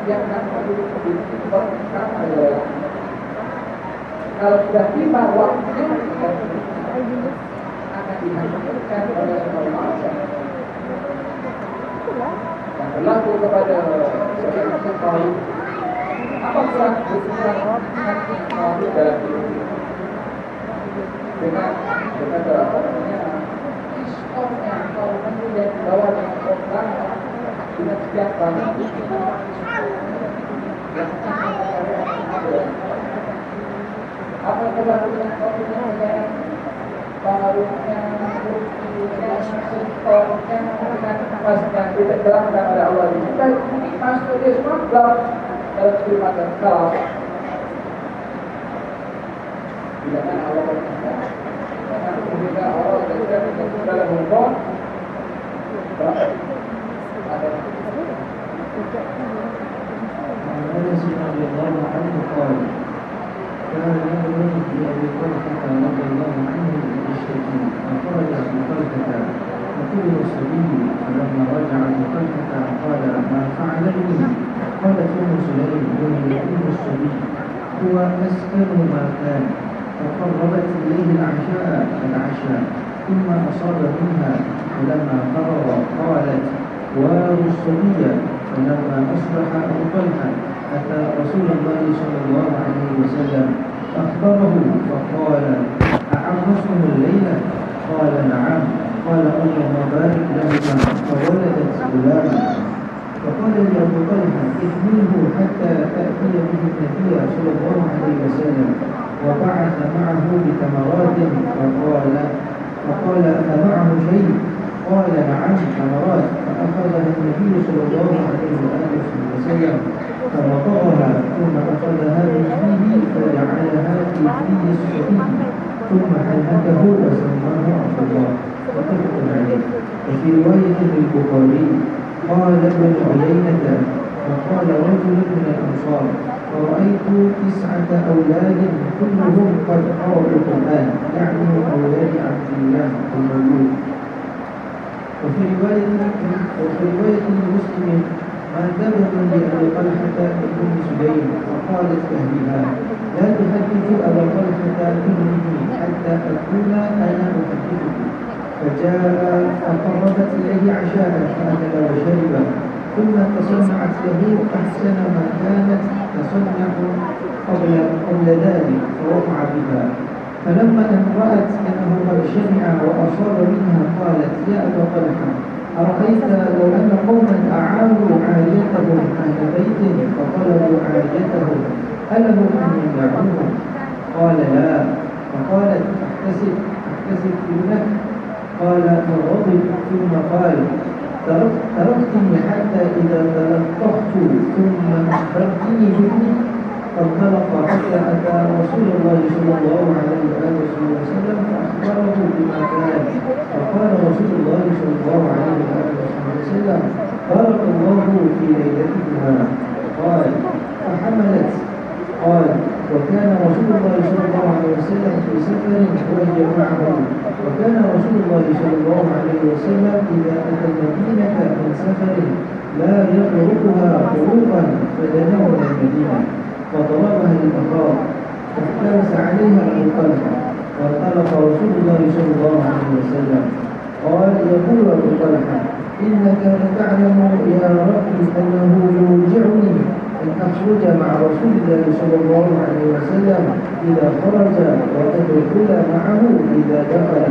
dia akan hidup itu baru sekarang adalah kalau sudah tiba waktunya akan dihancurkan oleh Allah yang berlaku kepada seorang sekali apakah hubungan hati mau dalam hidup dengan apa namanya yang kau kemudian bawa dengan orang dengan setiap bangun apa kebaruan kau punya dengan barunya buktinya sekolahnya dengan pasnya kita gelapkan oleh Allah kita ini masuk dia semua gelap dalam kehidupan kalau tidak kan Allah berkata ketika Allah dalam hukum ada أنس رضي الله عنه قال كان يوم لأبي طلحة رضي الله عنه يشتكي فخرج أبو طلحة فقبل الصبي فلما رجع أبو طلحة قال ما فعل به؟ قالت أم سليم أم الصبي هو أسكن ما كان فقربت إليه العشاء فالعشى ثم أصاب منها فلما فرغ قالت واروا الصبي فلما أصبح أبو طلحة أتى رسول الله صلى الله عليه وسلم أخبره فقال أعرسه الليلة؟ قال نعم. قال اللهم بارك لهما فولدت غلاما فقال لأبو طلحة احمله حتى تأتي به النبي صلى الله عليه وسلم وبعث معه بتمرات فقال أمعه شيء؟ قال نعم تمرات فأخذها النبي صلى الله عليه وآله وسلم فمضغها ثم أخذها من فيه فجعلها في فيه الصبي ثم حنكه وسماه عبد الله متفق عليه. وفي رواية للبخاري قال ابن عيينة وقال رجل من الأنصار ورأيت 9 أولاد كلهم قد قرأوا القرآن يعني أولاد عبد الله المولود. وفي رواية لمسلم ما ذهب لأبي طلحة بن سليم وقالت أهلها لا تحدثوا أبا طلحة بابنه حتى أكون أنا أحدثه. فجاء فقربت إليه عشاء فأكل وشرب ثم تصنعت له أحسن ما كانت تصنع قبل ذلك فوقع بها فلما أن رأت أنه قد شمع وأصاب منها قالت يا أبا طلحة أرأيت لو أن قوما أعاروا عاريتهم أهل بيت فطلبوا عاريتهم ألهم أن يمنعوه؟ قال لا. فقالت أحتسب ابنك؟ قال فغضب ثم قال تركتني حتى إذا تلقحت ثم أخبرتني بابني؟ فانطلق حتى أتى رسول الله صلى الله عليه وآله وسلم فأخبره بما كان. فقال رسول الله صلى الله عليه وآله وسلم بارك الله في ليلتها. قال فحملت. قال وكان رسول الله صلى الله عليه وسلم في سفر وهي معه. وكان رسول الله صلى الله عليه وسلم إذا أتى المدينة من سفر لا يتركها خروقا فدنوا من المدينة فضربها المخاض فاحترس عليها أبو طلحة. وانطلق رسول الله صلى الله عليه وسلم. قال يقول أبو طلحة إنك لتعلم يا ربي أنه يوجعني أن أخرج مع رسول الله صلى الله عليه وسلم إذا خرج وأدخل معه إذا دخل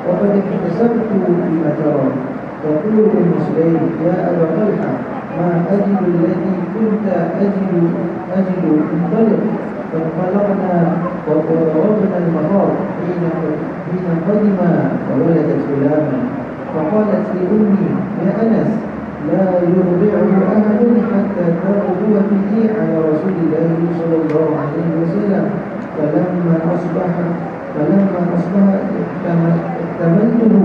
وقد احتسبت بما ترى. تقول أم سليم يا أبا طلحة ما أجد الذي كنت أجد انطلق. فانطلقنا وضربنا المخاض حين قدم وولدت غلاما. فقالت لأمي يا أنس لا يرضعه أحد حتى تغدو به على رسول الله صلى الله عليه وسلم. فلما أصبح احتملته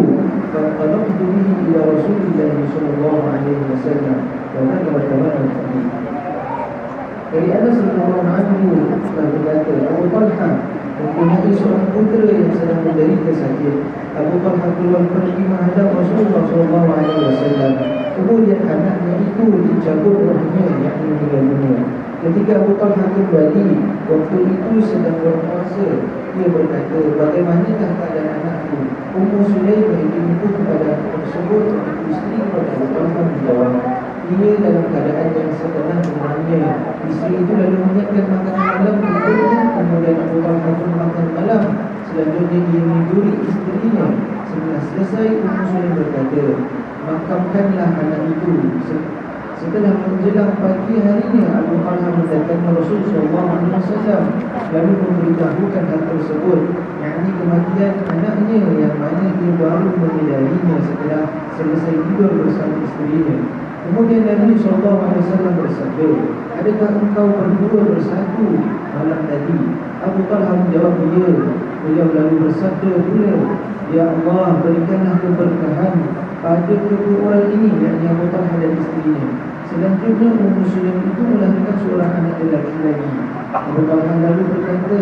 فانطلقت به إلى رسول الله صلى الله عليه وسلم. وذكر تمام الحديث. Dari Anas radhiyallahu anhu berkata, Abu Talha mempunyai seorang putera yang sedang menderita sakit. Abu Talha keluar pergi menghadap Rasulullah SAW. Kemudian anaknya itu dicabut rohnya, yakni meninggal dunia. Ketika Abu Talha kembali, waktu itu sedang berpuasa, dia berkata, bagaimanakah keadaan anakku? Ummu Sulaim ibu kepada anak tersebut, isteri kepada Abu Talha menjawab, ia dalam keadaan yang setenang dengannya. Isteri itu lalu menyiapkan makanan malam untuknya. Kemudian Abu Talha pun makan malam. Selanjutnya ia meniduri isterinya. Setelah selesai, Ummu Sulaim berkata, makamkanlah anak itu. Setelah menjelang pagi harinya, Abu Talha mendatangi Rasulullah SAW lalu memberitahukan hal tersebut, yakni kematian anaknya yang mana dia baru menyadarinya setelah selesai tidur bersama isterinya. Kemudian Nabi SAW bersabda, adakah engkau berdua bersatu malam tadi? Abu Talha menjawab, ya. Beliau lalu bersabda pula, ya Allah, berikanlah keberkahan pada kedua orang ini, yakni Abu Talha dan isterinya. Selanjutnya Ummu Sulaim itu melahirkan seorang anak lelaki lagi. Abu Talha lalu berkata,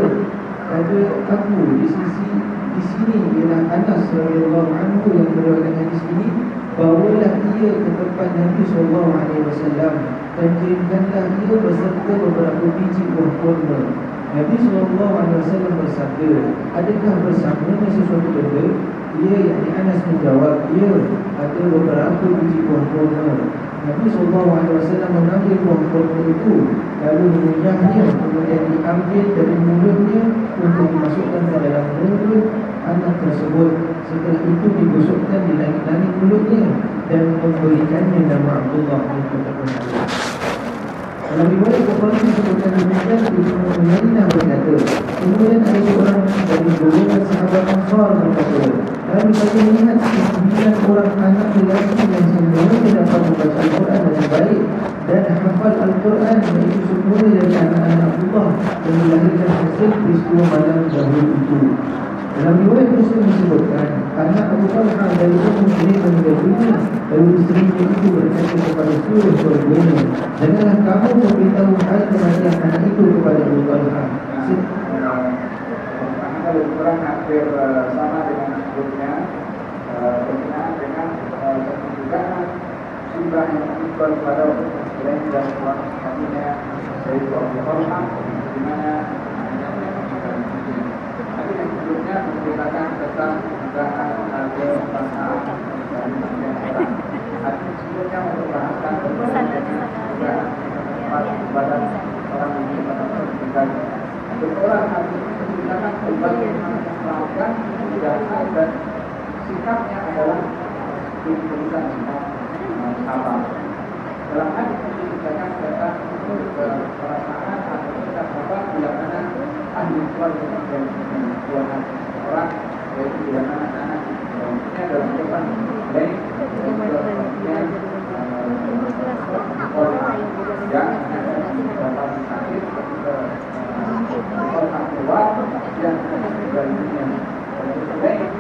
pada aku di sini ialah Anas radhiyallahu anhu yang meriwayatkan hadis ini. Bawalah ia ke tempat Nabi SAW dan kirimkanlah ia beserta beberapa biji buah kurma. Nabi SAW bersabda, adakah bersamanya sesuatu benda? Ia yakni Anas menjawab, ya, ada beberapa biji buah kurma. Nabi SAW mengambil buah kurma itu lalu mengunyahnya, kemudian diambil dari mulutnya untuk dimasukkan ke dalam mulut anak tersebut. Setelah itu dibusukkan di langit-langit mulutnya dan memberikannya nama Abdullah bin Abdullah. Dalam riwayat Bukhari disebutkan demikian, Ibnu Uyainah berkata, kemudian ada seorang dari golongan sahabat Ansar berkata, kami tadi melihat 9 orang anak lelaki yang semuanya dapat membaca Al-Quran dengan baik dan hafal Al-Quran, yaitu semuanya dari anak-anak Abdullah yang dilahirkan hasil peristiwa malam dahulu itu. Dalam riwayat Muslim disebutkan, anak Abu Talha dari Ummu Sulaim meninggal dunia. Lalu isterinya itu berkata kepada seluruh keluarganya, janganlah kamu memberitahu hal kematian anak itu kepada Abu Talha. Kalau kurang hampir sama dengan sebelumnya, berkenaan dengan penunjukan musibah yang menimpa kepada Ummu Sulaim dan suaminya yaitu Abu Talha, di mana tadi yang sebelumnya menceritakan tentang kemudahan harga pasar dari bagian orang. Hati sebelumnya memperbahankan kemudahan tempat ibadah orang ini pada perbuatan. Untuk orang hati menceritakan bagaimana diberikan semua apa. Dalam hadis ini dikatakan tentang perasaan atau sikap apa bila mana ahli keluarga dan keluarga orang yaitu bila mana anak ini adalah depan dari kemudian orang yang dalam sakit orang keluar dan sebagainya. Baik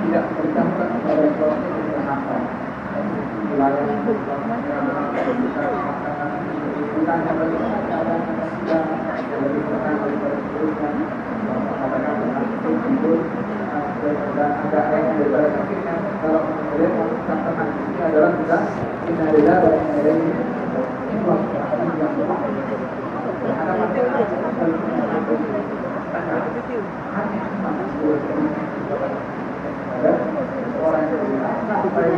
tidak berdampak kepada suatu kesehatan. Wilayah bukan bagaimana keadaan manusia lebih tenang daripada sebelumnya. Katakan tidur dan ada yang daripada sakitnya. Kalau kemudian kita tenang ini adalah sudah inalilah dan inalilah ikhlas yang ada masalah orang yang sampai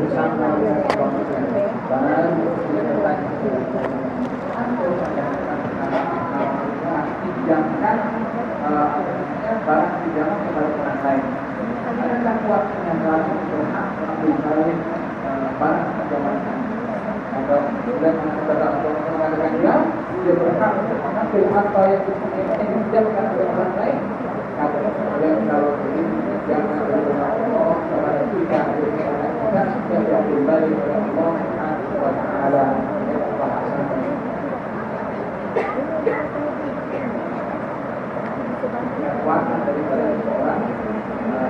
bersama dengan dan pinjamkan barang pinjaman kepada orang lain. Adakah kuatnya dalam berhak mengambil barang pinjaman? Atau kemudian kata orang mengatakan dia berhak untuk mengambil apa yang dipinjamkan oleh orang lain. Kemudian kalau begini jangan berdoa kepada kita kita yang kembali kepada Allah Subhanahu wa taala bahasan kuasa daripada orang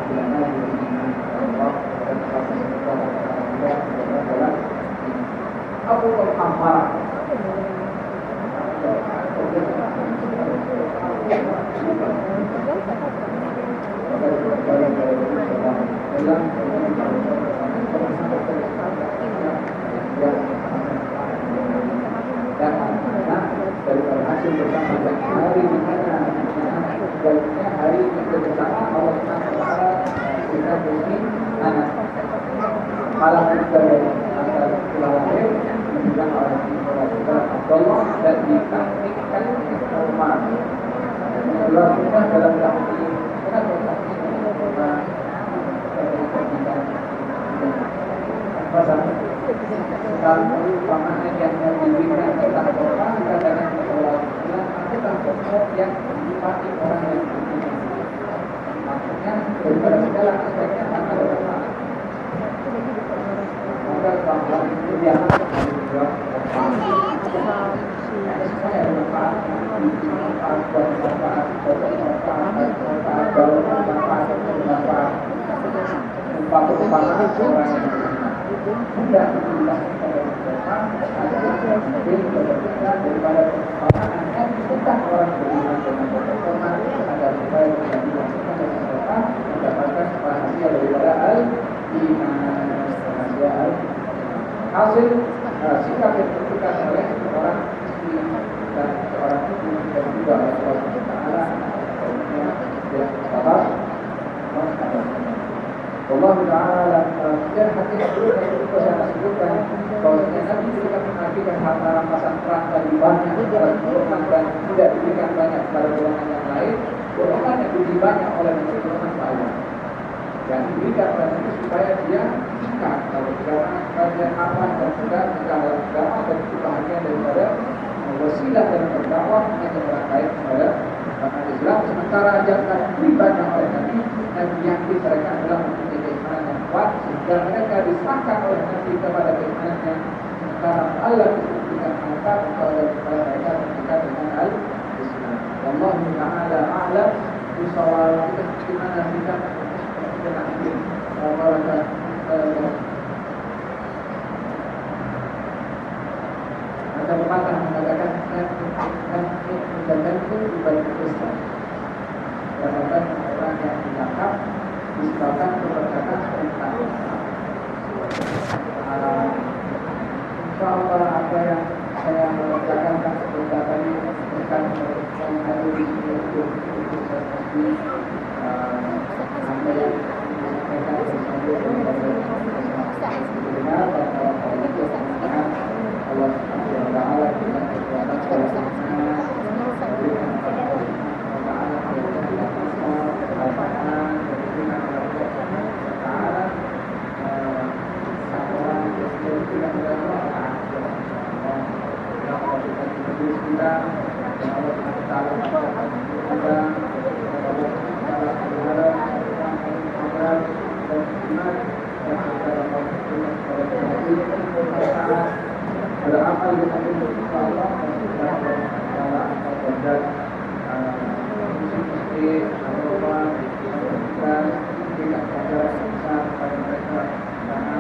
bila mana diizinkan Allah dan Allah adalah Abu Al-Hamar daripada hasil bersama dan hari di mana baiknya hari kita bersama Allah Taala kita beri anak malam kita antara lahir dan orang tua Abdullah dan ditaktikkan Umar. Dua kita dalam tahun kalau pemahaman yang diberikan tentang orang kadang-kadang itu kan pokok yang dipakai orang yang beriman. Maksudnya daripada segala aspeknya maka bermanfaat. Maka bahwa itu dia juga bermanfaat. Saya bermanfaat, bermanfaat, bermanfaat, bermanfaat, bermanfaat, bermanfaat. Umpama-umpama orang yang tidak berubah adalah berbeda daripada pasangan bukan orang beriman dengan berkorban agar supaya kita dimasukkan dengan mereka mendapatkan rahasia daripada al-iman rahasia hasil sikap yang ditunjukkan oleh seorang istri dan seorang ibu dan juga oleh Allah Taala yang sabar Allah Taala dan hadis itu saya sebutkan bahwa Nabi ketika mengajukan harta rampasan perang tadi banyak kepada golongan dan tidak diberikan banyak kepada golongan yang lain, golongan yang lebih banyak oleh golongan bawah yang diberikan oleh Nabi supaya dia ikat kalau kerajaan aman dan juga negara agama dan itu bahagian daripada wasilah dan berdakwah yang terkait kepada Islam. Sementara ajarkan lebih banyak oleh Nabi dan yakin mereka adalah mempunyai keimanan yang kuat sehingga mereka disahkan oleh Nabi kepada keimanan yang sementara Allah diberikan harta kepada mereka berdekat dengan al-Islam. Wallahu ta'ala a'lam bishawab. Kita bagaimana sikap dengan mereka ada pepatah mengatakan dan itu dibalik Islam. Dapatkan orang yang ditangkap disebabkan keberkatan perintah. Insyaallah apa yang saya mengerjakan sebentar tadi akan menghadiri di sini untuk seperti apa yang disampaikan benar dan kalau itu Allah Subhanahu wa taala kita berdoa kepada masjid atau apa kita tidak ada besar pada mereka karena